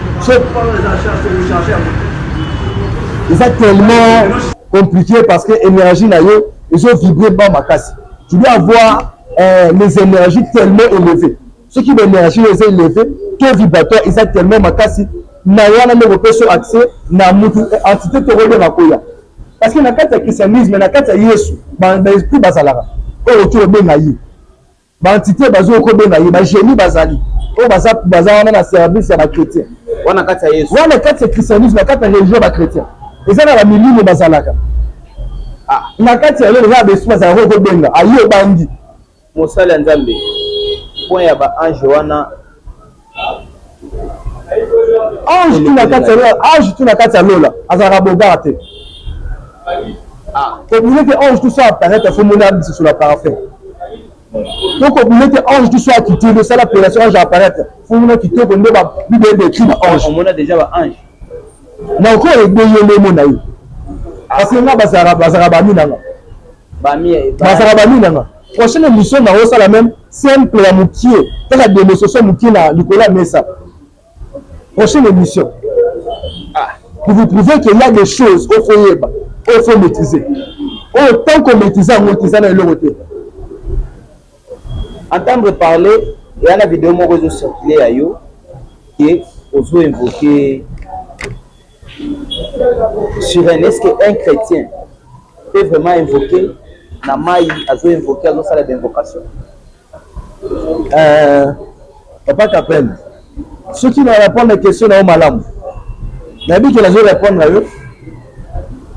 S2: c'est tellement compliqué parce que énergie na yo ils ont vibré bas ma casse. Tu dois avoir les énergies tellement élevées. Ce qui est l'énergie les élevées que vibratoire ils ont tellement ma casse na wana me repose accès na mutu entité to rôle na koya parce que na kati ya christianisme na kati ya Yesu ba esprit bazalaka o to benga yi ba entité bazo ko benga yi ba génie bazali o baza wana na service ya ba chrétien
S1: wana kati ya Yesu
S2: wana kati ya christianisme na kati ya religion ba chrétien eza na ba milimo bazalaka na kati ya lelo za ba esprit bazalaka ko benga ayi bandi
S1: mosala nzambe point ya ba ange wana
S2: ange tu na kati ya lola azalaka bogara te communauté que ange tout ça apparaître il faut monter sur la parfait donc communauté ange tout ça quitter le ça l'appellation ange apparaître il faut monter quitter pour ne pas bible décrit ange
S1: on a déjà ba ange
S2: na ko eboye le mona yi parce que nga bazara bami nanga bazara bami nanga prochaine émission na o ça la même simple ya mukie ta démonstration mukie na Nicolas Messa. Prochaine émission. Pour vous prouver qu'il y a des choses il faut maîtriser. Autant qu'on maîtrise, on maîtrise dans le côté.
S1: Entendre parler, il y a une vidéo qui est circulée à vous qui vous invoquer sur un est-ce qu'un chrétien peut vraiment invoquer na mai azo invoquer azo sala d'invocation.
S2: Papa Kapel. Ceux qui me répondent aux questions dans Malam, je dis que les gens répondent à eux.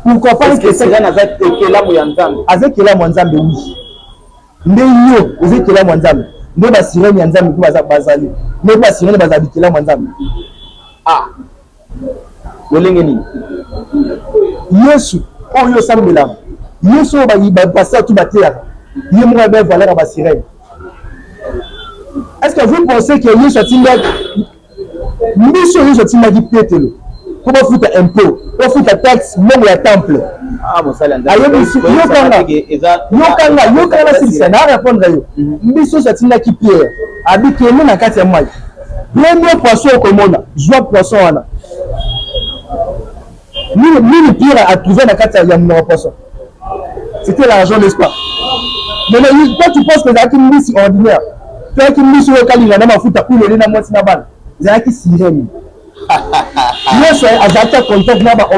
S2: Pourquoi pas que c'est avec
S1: la Moyanzam
S2: avec la Moyanzam oui. Mais yo, avec la Moyanzam. Ne pas sirer Moyanzam qui va bazali. Ne pas sirer bazali qui la Moyanzam.
S1: Bolengeni.
S2: Yesu, oh yo sambelam. Yesu va passer tout bâtir. Yé moi ben voilà ba sirer. Est-ce que vous pensez que Yesu a-t-il mission Yesu a-t-il dit pételo? Comment foutre un peu? Comment foutre taxe même le temple? Yokanga si ça n'a répondre à eux. Mission Yesu a-t-il qui pierre? Habite nous na kati ya mai. Premier poisson au commona, joie poisson wana. Ni pierre a trouvé na kati ya mon poisson. C'était l'argent, n'est-ce pas? Mais toi tu penses que c'est une mission ordinaire. Toi qui mission au Kalinga na mafuta pour le na mwati na bana. C'est qui sirène. Yesu azaka contact naba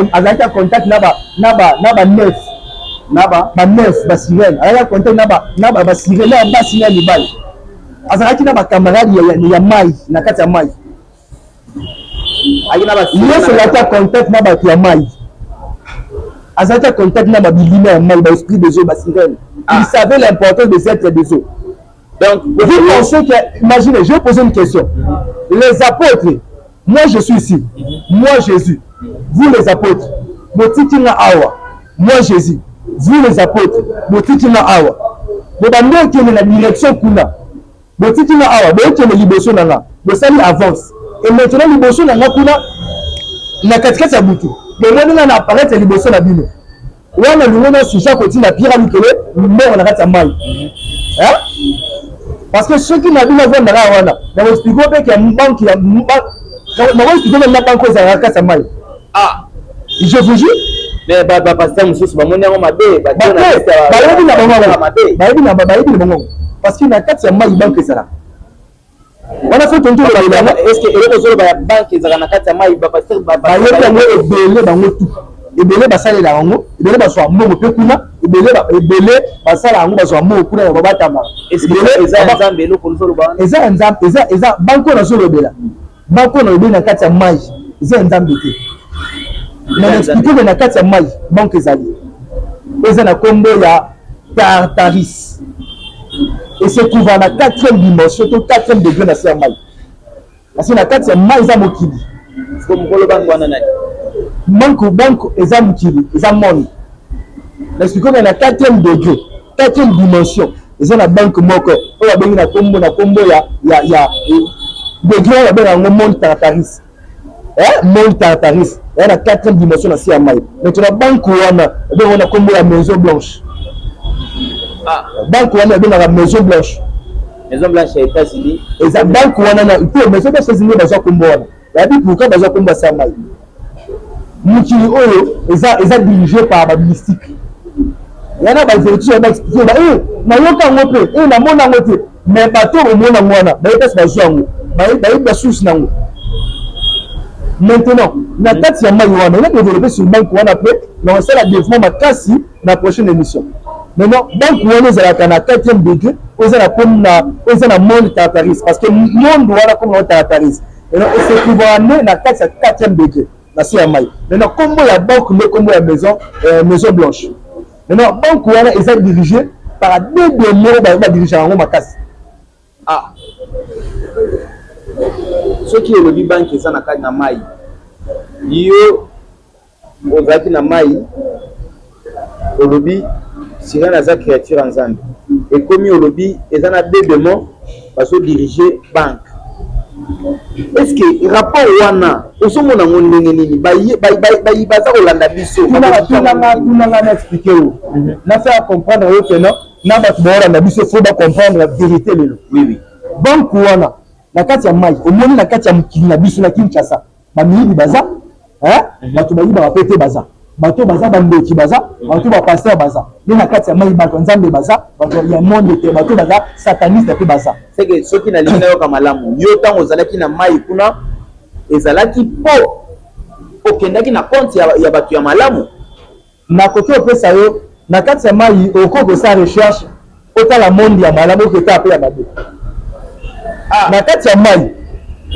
S2: neuf ba sirène azaka contact naba ba sirène ba sirène libal azaka naba camarade ya mai na kati ya mai Yesu azaka contact naba ya mai azaka contact naba bilina ya mai ba esprit des eaux ba sirène. Il savait l'importance des êtres des eaux. Donc vous pensez que imaginez, je vais poser une question. Les apôtres, moi je suis ici, moi Jésus, vous les apôtres, motikinga awa, moi Jésus, vous les apôtres, motikinga awa. Bobande qui est la direction kuna, motikinga awa, boke le liboso nanga,
S3: bosali avance et maintenant liboso na nga kuna na katikati ya butu bomoni nga na apparaître liboso na bino wana lingo na sujet kotina pire mikele mbongo na kati ya mai parce que soki na bino avandaka wana na koexplike opeke ya banke ya nakoexplike na banke ezalaka kati ya mai je vous jure
S1: mais bapasteur mosusu bamoni yango mabe
S3: bayebi na bango parce que na kati ya mai banke ezalaka wana fo tonto
S1: est-ce que eloko ozoloba ya banke ezalaka na kati ya mai bapasteur
S3: bayebi yango ebele bango tu ebele basalela yango ebele bazwa mbongo mpe kuna ebele basala yango bazwa mbongo kuna ya babatama eza ya nzambe eza banke oyo nazolobela banke oyo nalobeli na kati ya mai eza ya nzambe te na explike na kati ya mai banke ezali eza na kombo ya Tartaris et se trouve na 4e dimension to 4e degré na se ya mai parce que na kati ya mai eza mokili
S1: mokolo banke wana nani
S3: banque eza mokili eza monde naexplike na 4e degré 4e dimension eza na banque moko oyo babengi na kombo ya degré oyo babenga yango monde Tartaris monde Tartaris eza na 4e dimension na se ya mai maintenant banque wana ebengo na kombo ya maison blanche banque wana ebengaka maison blanche
S1: ya États-Unis
S3: eza banque wana na mpe maison blanche ezingi bazwa kombo wana yabi pourquoi bazwa kombo ya se ya mai mokili oyo eza dirigé par bamystique yana bavertu ya baexplike nayoka yango mpe namona yango te mais bato omona yango wana bayebi mpasi bazwa yango bayebi basusi nango maintenant na kati ya mai wana ena développé sur banque wana mpe na kosala développement makasi na prochaine émission maintenant banque wana ezalaka na 4e degré oyo eza na monde Tartaris parce que monde wana comme na Tartaris esetrouvera ne na kati ya 4e degré na se ya mai maintenant kombo ya banque nde kombo ya maison blanche maintenant banque wana eza dirigé par deux démons badirige yango makasi
S1: soki olobi banke eza na kati na mai yo ozalaki na mai olobi sirene aza créature ya nzambe ekomi olobi eza na deux démons bazodirige banke est-ce que rapport wana ozomona ngo ndenge nini baza kolanda biso
S3: tunanga na expliqué o na faire comprendre oyo keno na bato baolanda biso fo bacomprendre la vérité lelo banque wana na kati ya mai omoni na kati ya mokili na biso na Kinshasa bamiyibi baza bato bayibaka mpe te baza bato baza bandoki baza bato bapaster baza nde na kati ya mai bato nzambe baza bato ya monde te bato baza sataniste mpe baza
S1: seke soki nalingi nayoka malamu yo ntango ozalaki na mai kuna ezalaki mpo okendaki na compte ya bato ya malamu
S3: na koki opesa yo na kati ya mai okoki kosala recherche otala monde ya malamu oketa mpe ya mabe na kati ya mai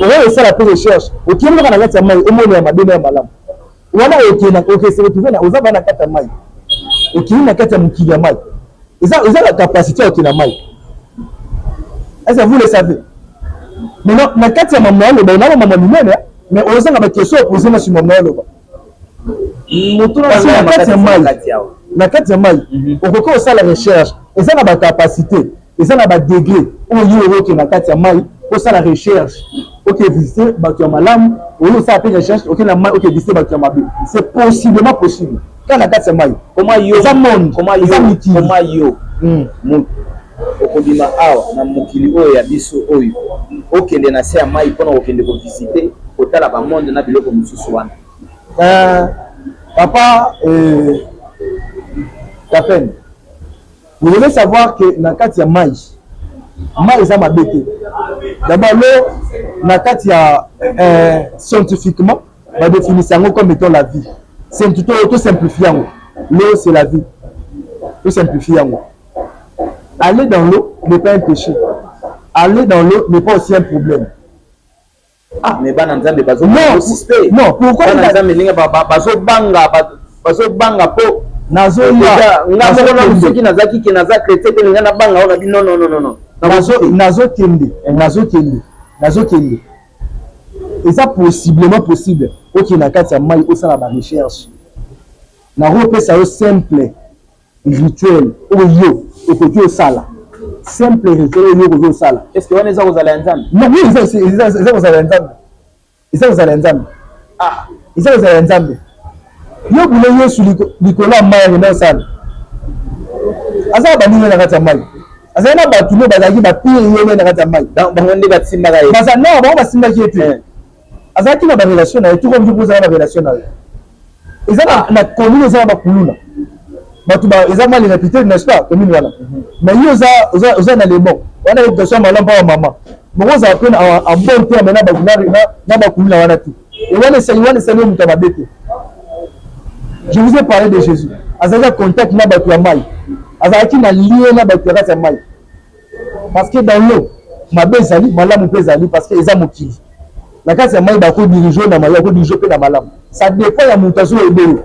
S3: okoki kosala mpe recherche okendaka na kati ya mai omoni ya mabe na ya malamu wana okeseretrouve na oza bana kati ya mai okindi na kati ya mokili ya mai eza la capacité ya okende na mai est-ce que vous le savez maintenant na kati ya mamna oloba onama mama minene mais ozanga bakeso opose na sur mamna oloba na kati ya mai okoki osala recherche eza na bacapacité eza na badegré oyo oyoke na kati ya mai osala recherche visiter bato ya malamu oyo osala mpe recherche okende na mai visiter bato ya mabe c'est possiblement possible kaka na kati ya mai eza monde eza mikili
S1: yo okobima awa na mokili oyo ya biso oyo okende na se ya mai mpona kokende kovisite kotala bamonde na biloko mosusu wana
S3: papa Capene, vous devez savoir que na kati ya mai eza mabe te d'abord l'eau na kati ya scientifiquement badéfinissent yango comme étant la vie c'est tout simplifié yango l'eau c'est la vie tout simplifié yango aller dans l'eau n'est pas un péché aller dans l'eau n'est pas aussi un problème
S1: mais bana nzambe
S3: non pourquoi
S1: bana nzambe ninga bazobanga po
S3: nazoya
S1: nga moko na soki nazaki ke naza chrétien te ninga na banga ona bi non
S3: nazokende eza possiblement possible oki na kati ya mai osala ba recherche na kopesa yo simple rituel oyo okoki osala simple référé yo ko sala.
S1: Est-ce que on est aux Alentam?
S3: Non, oui, ils sont aux Alentam. Ils sont aux Alentam.
S1: Ah,
S3: ils sont aux Alentam. Yo boule yo sur likola maya na sala. Asa ba ni na kata mai. Asa na ba tuno ba zaki ba pire yo na kata mai.
S1: donc bangonde ba simba ga.
S3: Basa non ba simba ki ete. Asa ki na ba relation na tout comme je vous avez relation na. Eza na commune eza ba kuluna. Batu ba eza mal répété n'est-ce pas commune wana. Mais yo za na le bon. Wana yo question malam pa mama. Moko za peine en bon terme na ba na ba kuluna wana tout. Et wana c'est le mutaba bete. Je vous ai parlé de Jésus. Azaka contact na batu ya mai. Azaki na lien na batu ya mai. Parce que dans l'eau, ma bezali, malamu bezali parce que eza mokili. La kati ya mai ba ko diriger na mai, ko diriger pe na malamu. Ça dépend ya mutazo ebelo.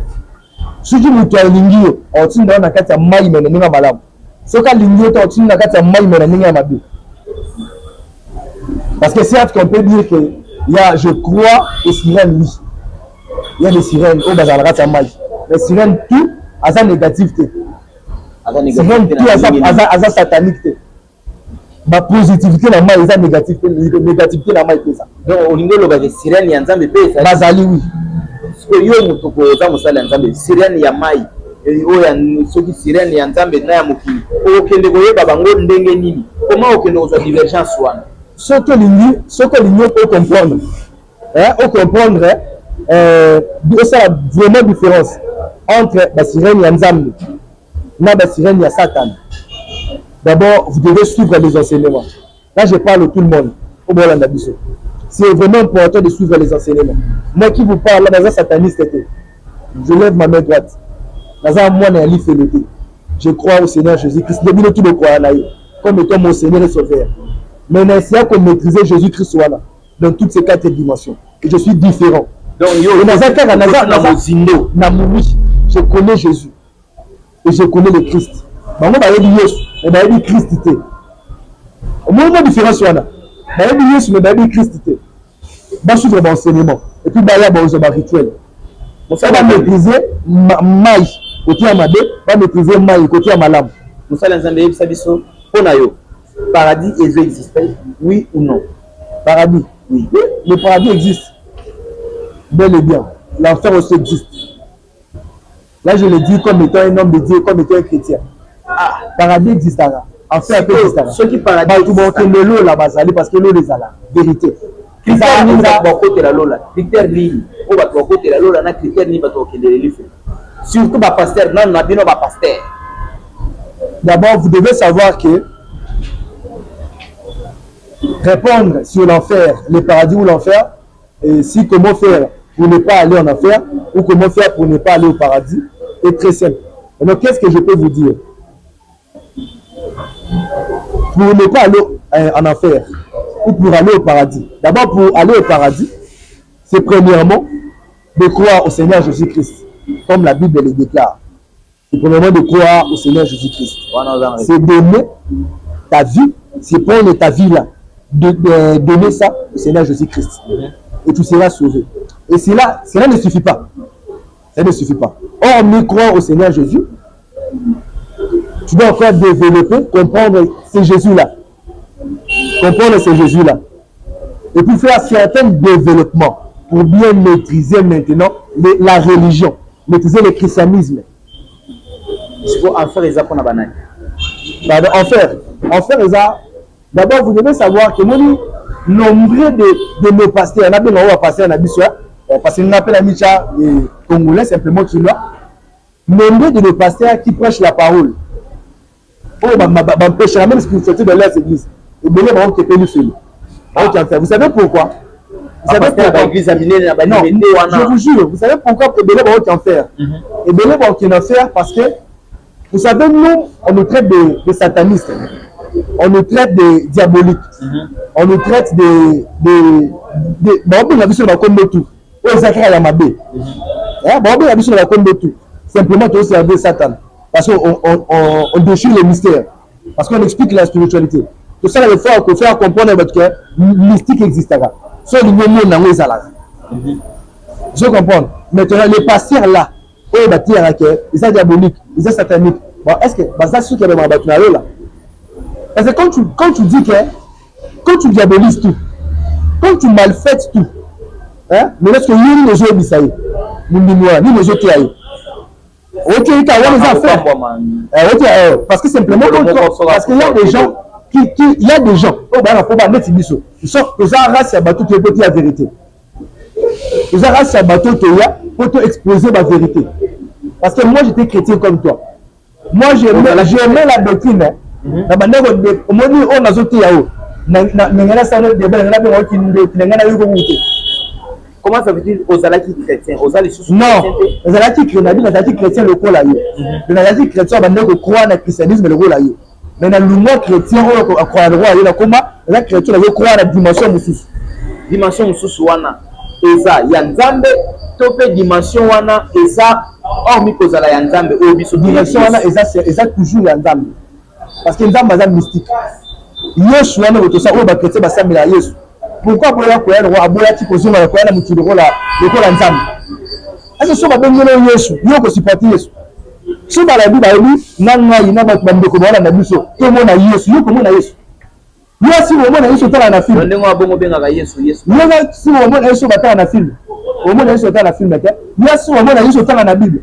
S3: Soki mutu alingi yo, otinda na kati ya mai mena ninga malamu. Soka lingi yo to otinda na kati ya mai mena ninga mabe. Parce que certes qu'on peut dire que il y a je crois aux sirènes oui. Il y a des sirènes au bazar la kati ya mai. Les sirènes tout à sa négativité. Sirène tout à sa satanique. Ma positivité na mai eza négativité na mai pesa.
S1: Donc au niveau loba de sirène ya nzambe pesa.
S3: Bazali oui.
S1: Parce que yo mutu ko za musala nzambe sirène ya mai. Oya soki sirène ya nzambe na ya mokili. Okende ko yeba bango ndenge nini. Comment okende kozwa divergence wana?
S3: Soko lingi peut comprendre. On comprendre ça vraiment différence entre la sirène et Nzambe et la sirène et Satan. D'abord, vous devez suivre les enseignements. Là, je parle à tout le monde. C'est vraiment important de suivre les enseignements. Moi qui vous parle, là, dans un sataniste, je lève ma main droite. Dans un mois, je crois au Seigneur Jésus-Christ. Tout le croire comme étant mon Seigneur et Sauveur. Mais essayant de maîtriser Jésus-Christ dans toutes ces 4 dimensions. Et je suis différent.
S1: Donc,
S3: je connais Jésus. Et je connais le Christ. Mais il y a Christ. Au moins, il y a une différence. Il y a une Christ. Je suis suivre l'enseignement. Et puis, il y a un rituel. Ça va maîtriser Maï côté Amadé, va maîtriser Maï côté Amalam.
S1: Nous allons ensemble, Sabiso, Ponayo. Paradis existe, oui ou non?
S3: Paradis, oui. Le paradis existe. Bel et bien. L'enfer aussi existe. Là, je le dis comme étant un homme de Dieu, comme étant un chrétien. Ah, paradis existera. Enfer existera.
S1: Ceux qui paradis
S3: existera. L'eau là-bas, parce que l'eau les a là. Vérité.
S1: Critère ni ba côté la lola. Critère ni o ba côté la lola na critère ni ba to kende le life. Surtout ba pasteur, non na bino ba pasteur.
S3: D'abord, vous devez savoir que répondre sur l'enfer, le paradis ou l'enfer, et si comment faire pour ne pas aller en enfer ou comment faire pour ne pas aller au paradis est très simple. Donc, qu'est-ce que je peux vous dire? Pour ne pas aller en enfer ou pour aller au paradis. D'abord, pour aller au paradis, c'est premièrement de croire au Seigneur Jésus-Christ, comme la Bible le déclare. C'est premièrement de croire au Seigneur Jésus-Christ. C'est donner ta vie, c'est prendre ta vie là, de donner ça au Seigneur Jésus-Christ. Et tu seras sauvé. Et cela ne suffit pas. Ça ne suffit pas. Or, nous croire au Seigneur Jésus, tu dois encore développer, comprendre ce Jésus-là. Comprendre ce Jésus-là. Et puis faire certains développements pour bien maîtriser maintenant la religion, maîtriser le christianisme.
S1: Il faut en faire les apprendre à banane.
S3: En faire les arts. D'abord, vous devez savoir que nous, nombreux de nos pasteurs, on a bien passer en Abissoua, parce qu'on appelle la Micha congolais, simplement qui là. Nombreux de nos pasteurs qui prêchent la parole. Oh, m'empêcher la même spiritualité de leur église. Et bien, vous savez pourquoi? Vous savez pourquoi? Non, je vous jure, vous savez pourquoi on en faire? Et bien, on en faire parce que, vous savez, nous, on nous traite de satanistes. On nous traite de diaboliques. On nous traite de on a vu sur la combe de tout. Simplement, tu servir Satan. Parce qu'on déchire les mystères. Parce qu'on explique la spiritualité. Tout ça, il faut faire comprendre que le mystique existera. Soit le monde n'a pas. Je comprends. Maintenant, les pasteurs là, ils sont diaboliques, ils sont sataniques. Bon, est-ce que ça, c'est ce qui est là? Parce que quand tu dis que, quand tu diabolises tout, quand tu malfaites tout, hein, mais lorsque yéni les gens bisaï, ni les autres aïe. Ok, parce que simplement, parce qu'il y a des gens il y a des gens, ils sont race à bateau qui est la vérité. Ils ont race à bateau qui est pour exposer la vérité. Parce que moi j'étais chrétien comme toi. Moi j'aimais la doctrine.
S1: Comment ça veut dire aux alaki chrétiens?
S3: Non, aux alaki chrétiens le rôle là. Les alaki chrétiens on croire dans le christianisme le rôle là. Mais dans le monde chrétien on croit le roi là comment les chrétiens ils croient la dimension mususu.
S1: Dimension mususu wana eza ya nzambe to pe dimension wana eza hormis kozala ya nzambe o biso
S3: dimension wana eza toujours ya nzambe. Parce que nzambe eza mystique. Yesu wana otosa o ba chrétien ba samela Yesu. Pourquoi pour la croire roi aboya ti kozonga la croire na mutu le kola nzambe. Est-ce que so ba bengelo Yesu yo ko supporter Yesu. So ba la bi ba ebi nanga ina ba bandeko ba na biso to mona Yesu yo ko mona Yesu. Yo si mo mona Yesu tala na film.
S1: Ndenge abongo benga Yesu.
S3: Yo si mo mona Yesu ba tala na film. O mona Yesu tala na film ta. Yo si mo mona Yesu tala na Bible.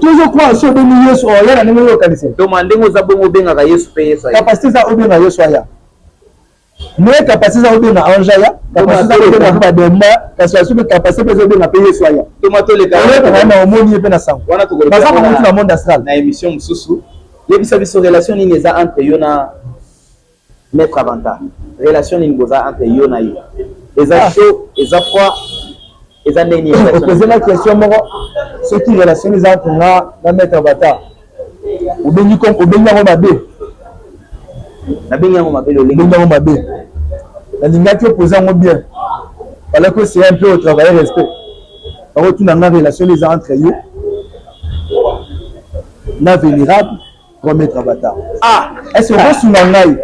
S3: Toujours croire sur béni Yesu o yala ndenge yo kanisa.
S1: To mandenge za bongo benga Yesu pe Yesu.
S3: Capacité za obenga Yesu aya. Mais capacité à obenga anjaya, capacité à obenga ba demba, capacité à obenga pe Yesu aya.
S1: Tomato le
S3: kana na omoni pe na sango.
S1: Wana to
S3: ba za mutu na monde astral.
S1: Na émission mususu, yebisa biso relation ni neza entre yo na maître Avanta. Relation ni ngoza entre yo na yo. Eza chaud, eza froid, eza neni relation.
S3: On pose la question moko, ce qui relation les entre na maître Avanta. Obengi comme obengi ngo mabe.
S1: Na bengi ngo mabe le
S3: bengi ngo mabe. La lingaki opposé ngo bien. Alors que c'est un peu au travail respect. On retourne dans la relation les entre eux. Na vénérable comme maître Avanta.
S1: Ah,
S3: est-ce que vous sous l'angaï?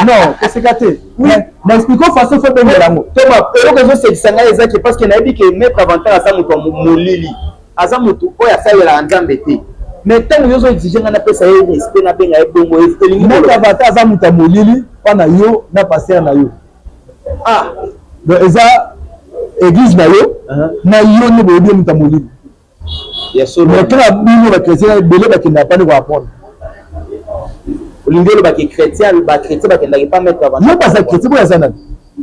S3: Non, qu'est-ce que c'est? Oui, mais expliquons façon fait bien l'amour.
S1: Thomas, et c'est sanga ezaki parce qu'il a dit que maître Avanta asa mutu molili. Asa mutu oya sa yela nzambe te. Mais tant que vous exigez na pesa ye respect na benga ebongo elingi
S3: maître Avanta asa mutu molili pana yo na passer na yo.
S1: Ah,
S3: donc eza église na yo na yo ne bobi mutu molili.
S1: Yes, so
S3: mais quand bino ba chrétien belé ba kinda pas de apprendre.
S1: Olingelo ba chrétien ba kenda pas maître Avanta.
S3: Non pas ça chrétien pour ça.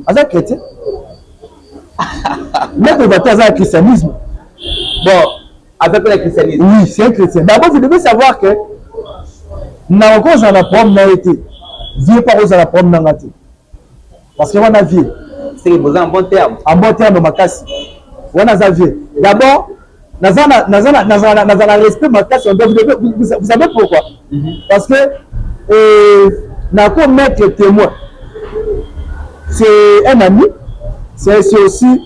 S3: Asa chrétien. Maître Avanta asa christianisme.
S1: Bon, avec le christianisme.
S3: Oui, c'est un chrétien. D'abord, vous devez savoir que n'a encore j'en apprends n'a été. Vieux par aux apprends n'a été. Parce que on a vieux.
S1: C'est en bon terme.
S3: En bon terme, ma casse. On a vieux. D'abord, nazana respect ma casse. Vous savez pourquoi? Parce que n'a qu'au maître témoin. C'est un ami. C'est aussi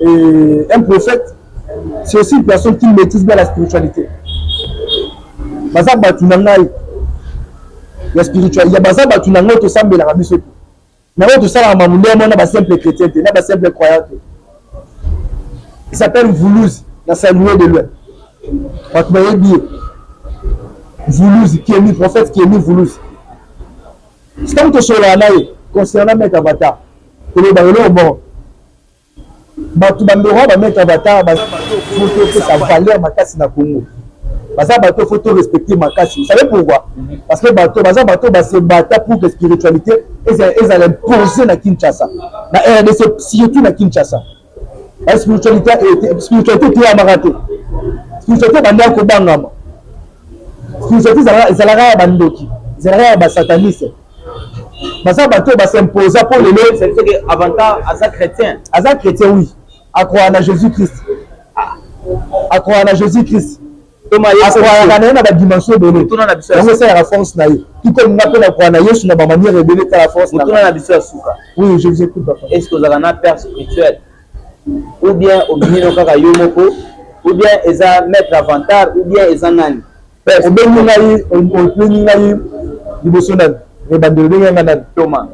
S3: un prophète. C'est aussi une personne qui maîtrise bien la spiritualité. Baza batunangai la spiritualité. Ya baza batunangai to sambela ka biso. Na to sala mamunde mona ba simple chrétien te, na ba simple croyant. Il s'appelle Voulouz, na salué de loin. Parce que bien Voulouz qui est mis prophète qui est mis Voulouz. C'est comme to sola naï concernant maître Avanta. Que le barelo bon. Bato bandora ba maître Avanta ba photo que sa valeur makasi na Congo. Baza bato photo respecter makasi. Vous savez pourquoi? Parce que bato ba se battre pour que spiritualité et allait imposer na Kinshasa. Na RDC surtout na Kinshasa. La spiritualité est à Maraté. Spiritualité banda ko bangama. Spiritualité zalaka bandoki. Zalaka ba sataniste. Baza bato ba s'imposer pour les
S1: c'est que Avanta asa chrétien.
S3: Asa chrétien oui. À croire en Jésus-Christ. À croire en Jésus-Christ. À croire en la dimension de l'eau. Donc c'est la force naïe. Tout comme on appelle à croire en Jésus, on a manière révélée la force. Oui, je vous écoute.
S1: Est-ce que vous avez un père spirituel? Ou bien au Bimino Kaka Yomoko, ou bien ils ont maître Avanta, ou bien ils ont nani?
S3: Au Béninaï, on peut ninaï du Bossonal. Les bandes de
S1: Thomas.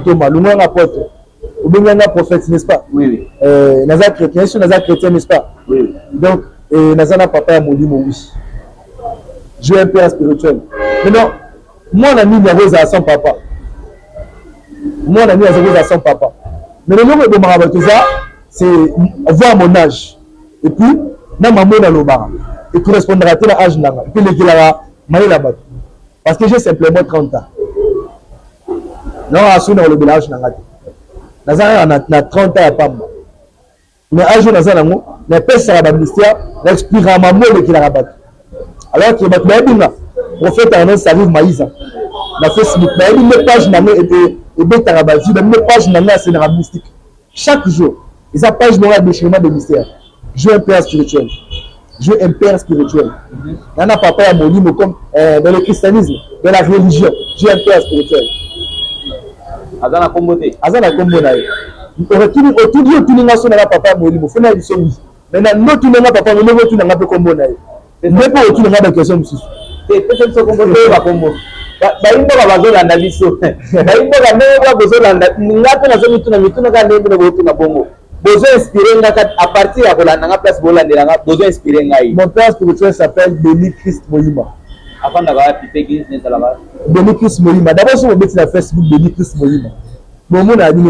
S3: Thomas, le moins apôtre. Ou bien un prophète, n'est-ce pas?
S1: Oui.
S3: Nazar chrétien, n'est-ce pas?
S1: Oui.
S3: Donc, Nazana papa Molimo, oui. Je suis un père spirituel. Mais non, mwana nini akozala sans papa, mwana nini akozala sans papa. Mais le nom de Marabato, c'est voir mon âge. Et puis, na maman dans le bar. Et correspondra à l'âge nanga. Et puis, les gars, maï là-bas. Parce que j'ai simplement 30 ans. Non, à ce moment, le village nanga. Nazara na 30 ans à Pamba. Mais un jour, Nazara nango, na pèse à la ministère, l'expira maman le qui la rabat. Alors que maintenant, bien, on fait un ça arrive maïsa. Na Facebook, na une page nanga et bien tarabazi, na une page nanga c'est la mystique. Chaque jour, ils ont page noire de déchirement de mystère. Je suis un père spirituel. Je suis un père spirituel. Nana papa a mon comme dans le christianisme, dans la religion. Je suis un père spirituel.
S1: Azana kombote.
S3: Azana kombote. Autour de tout le monde, papa a mon livre. Il faut une question. Maintenant, nous tout le monde papa, nous tout le monde peut kombote. Mais pas autour de la question aussi.
S1: Peut-être que kombote va kombote. Baimboka bazolanda biso. Baimboka ndenge bazolanda. Ngapi na zomi tuna mituna ka ndenge na botu na bongo. Besoin inspiré à partir à la place Bolandela, besoin inspiré.
S3: Mon père spirituel s'appelle Béni Christ Moïma.
S1: Avant d'avoir pipé Christ n'est pas là.
S3: Béni Christ Moïma. D'abord sur mon bêtise à Facebook Béni Christ Moïma. Mon monde a dit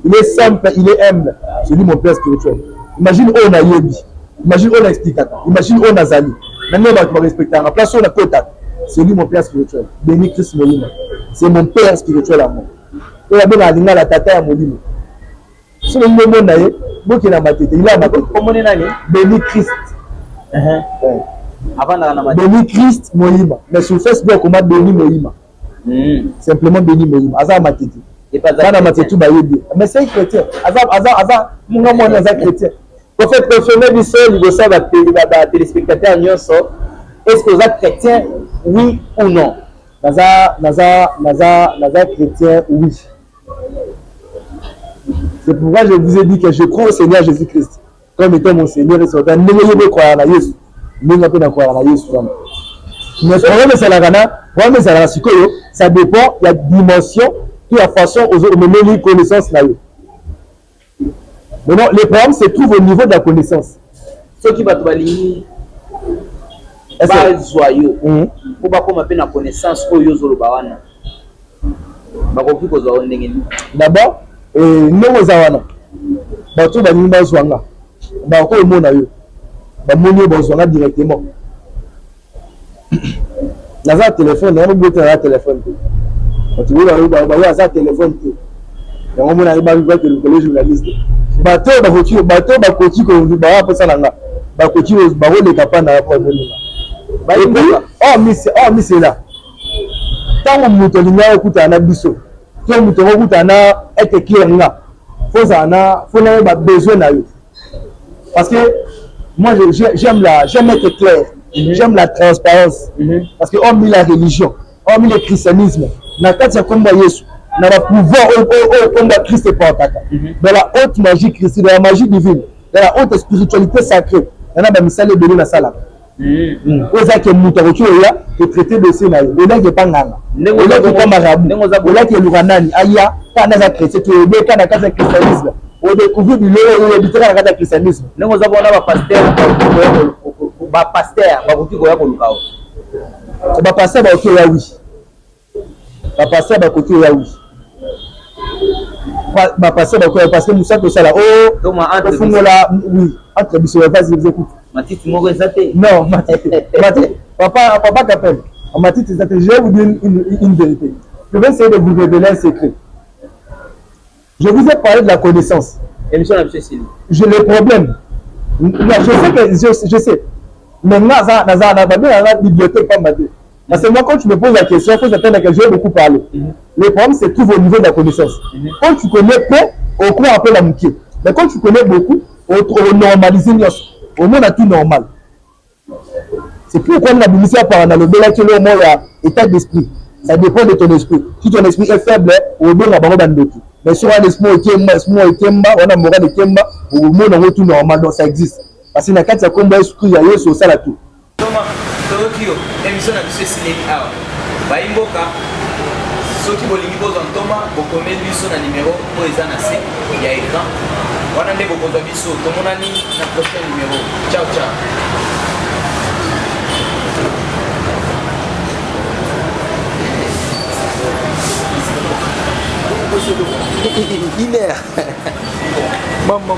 S3: il est simple, il est humble. C'est lui mon père spirituel. Imagine on a Yebi. Imagine on a expliqué. Imagine on a Zali. Maintenant on va respecter. En place on a Kota. C'est lui mon père spirituel. Béni Christ Moïma. C'est mon père spirituel à moi. Et la bonne alinga la tata à Moïma. Si le monde n'a pas de matériel, il a matériel.
S1: Comment on est
S3: Béni Christ.
S1: Avant d'aller
S3: Béni Christ Moïma. Mais sur Facebook, on a Béni Moïma. Simplement Béni Moïma. Azar matériel. Et pas ça. Mais c'est un chrétien. Azar, mon amour est un chrétien. Pour faire confirmer du sol, il faut savoir que téléspectateurs est-ce que vous êtes chrétien, oui ou non? Nazar chrétien, oui. C'est pourquoi je vous ai dit que je crois au Seigneur Jésus-Christ comme étant mon Seigneur et Sauveur. Ne me croire à Jésus. Ne me croire à Jésus. Mais le problème, ça dépend de la dimension et la façon de mener connaissance. Maintenant, le problème se trouve au niveau de la connaissance.
S1: Ceux qui battent Balini, pas joyeux. Pour pas qu'on m'appelle la connaissance au Yozo Bawana.
S3: D'abord, non zawana bato baningi bazwanga bakomona yo bamoni yo bazwanga directement naza téléphone yango bota na téléphone te bato bayo aza téléphone te yango mona ba ke le journaliste bato bakoki ko ba posala nga bakoki bakoleka pa na rapport moninga oh mise là tango moto linga okuta na biso to moto okuta na être clair nga faut na besoin na yo parce que moi j'aime être clair. J'aime la transparence parce que on mis la religion, on mis le christianisme na kati ya komba Yesu na ba pouvoir au komba Christ et Pantaka dans la haute magie christique, dans la magie divine, dans la haute spiritualité sacrée. On a ba misale de la sala oza ke mutu oya ke traité de ces nayo ola ke panganga ola ke koma rabu ola ke luranani aya kana za chrétien to be kana kasa christianisme o découvrir du lelo o bitera kasa christianisme
S1: nengo za bona ba pasteur bakoki koya kolukao
S3: ba pasteur ba oki ya oui ba pasteur ba koki ya oui ba pasteur ba koya parce que musa to sala oh
S1: toma entre
S3: fungola oui entre biso vas-y vous écoute
S1: Matiti moko ezate
S3: non Matiti papa t'appelle Matiti ezate. Je vais vous dire une vérité. Je vais essayer de vous révéler un secret. Je vous ai parlé de la connaissance.
S1: Émission la monsieur.
S3: J'ai le problème. Je sais. Maintenant, dans la bibliothèque, pas maté. Parce que moi, quand tu me poses la question, il faut s'attendre que je vais beaucoup parler. Le problème, c'est tout au niveau de la connaissance. Quand tu connais peu, on croit un peu la moitié. Mais quand tu connais beaucoup, on normalise. Au monde a tout normal. C'est pourquoi on a bénéficié par dans le bel état d'esprit. Ça dépend de ton esprit. Si ton esprit est faible, on va avoir un mais sur un esprit qui est on a moral de Kemba, au monde a tout normal, donc ça existe. Parce que quand il y a combat esprit, il y a sur ça là tout.
S1: Thomas, Tokyo, émission à monsieur Ciné Awa. Baimboka, ceux qui veulent nous en Thomas, vous connaissez lui son numéro pour les années, il y a écran. On a des beaucoup d'amis, tout le monde a mis le prochain numéro. Ciao, ciao.
S4: 1 heure. Maman.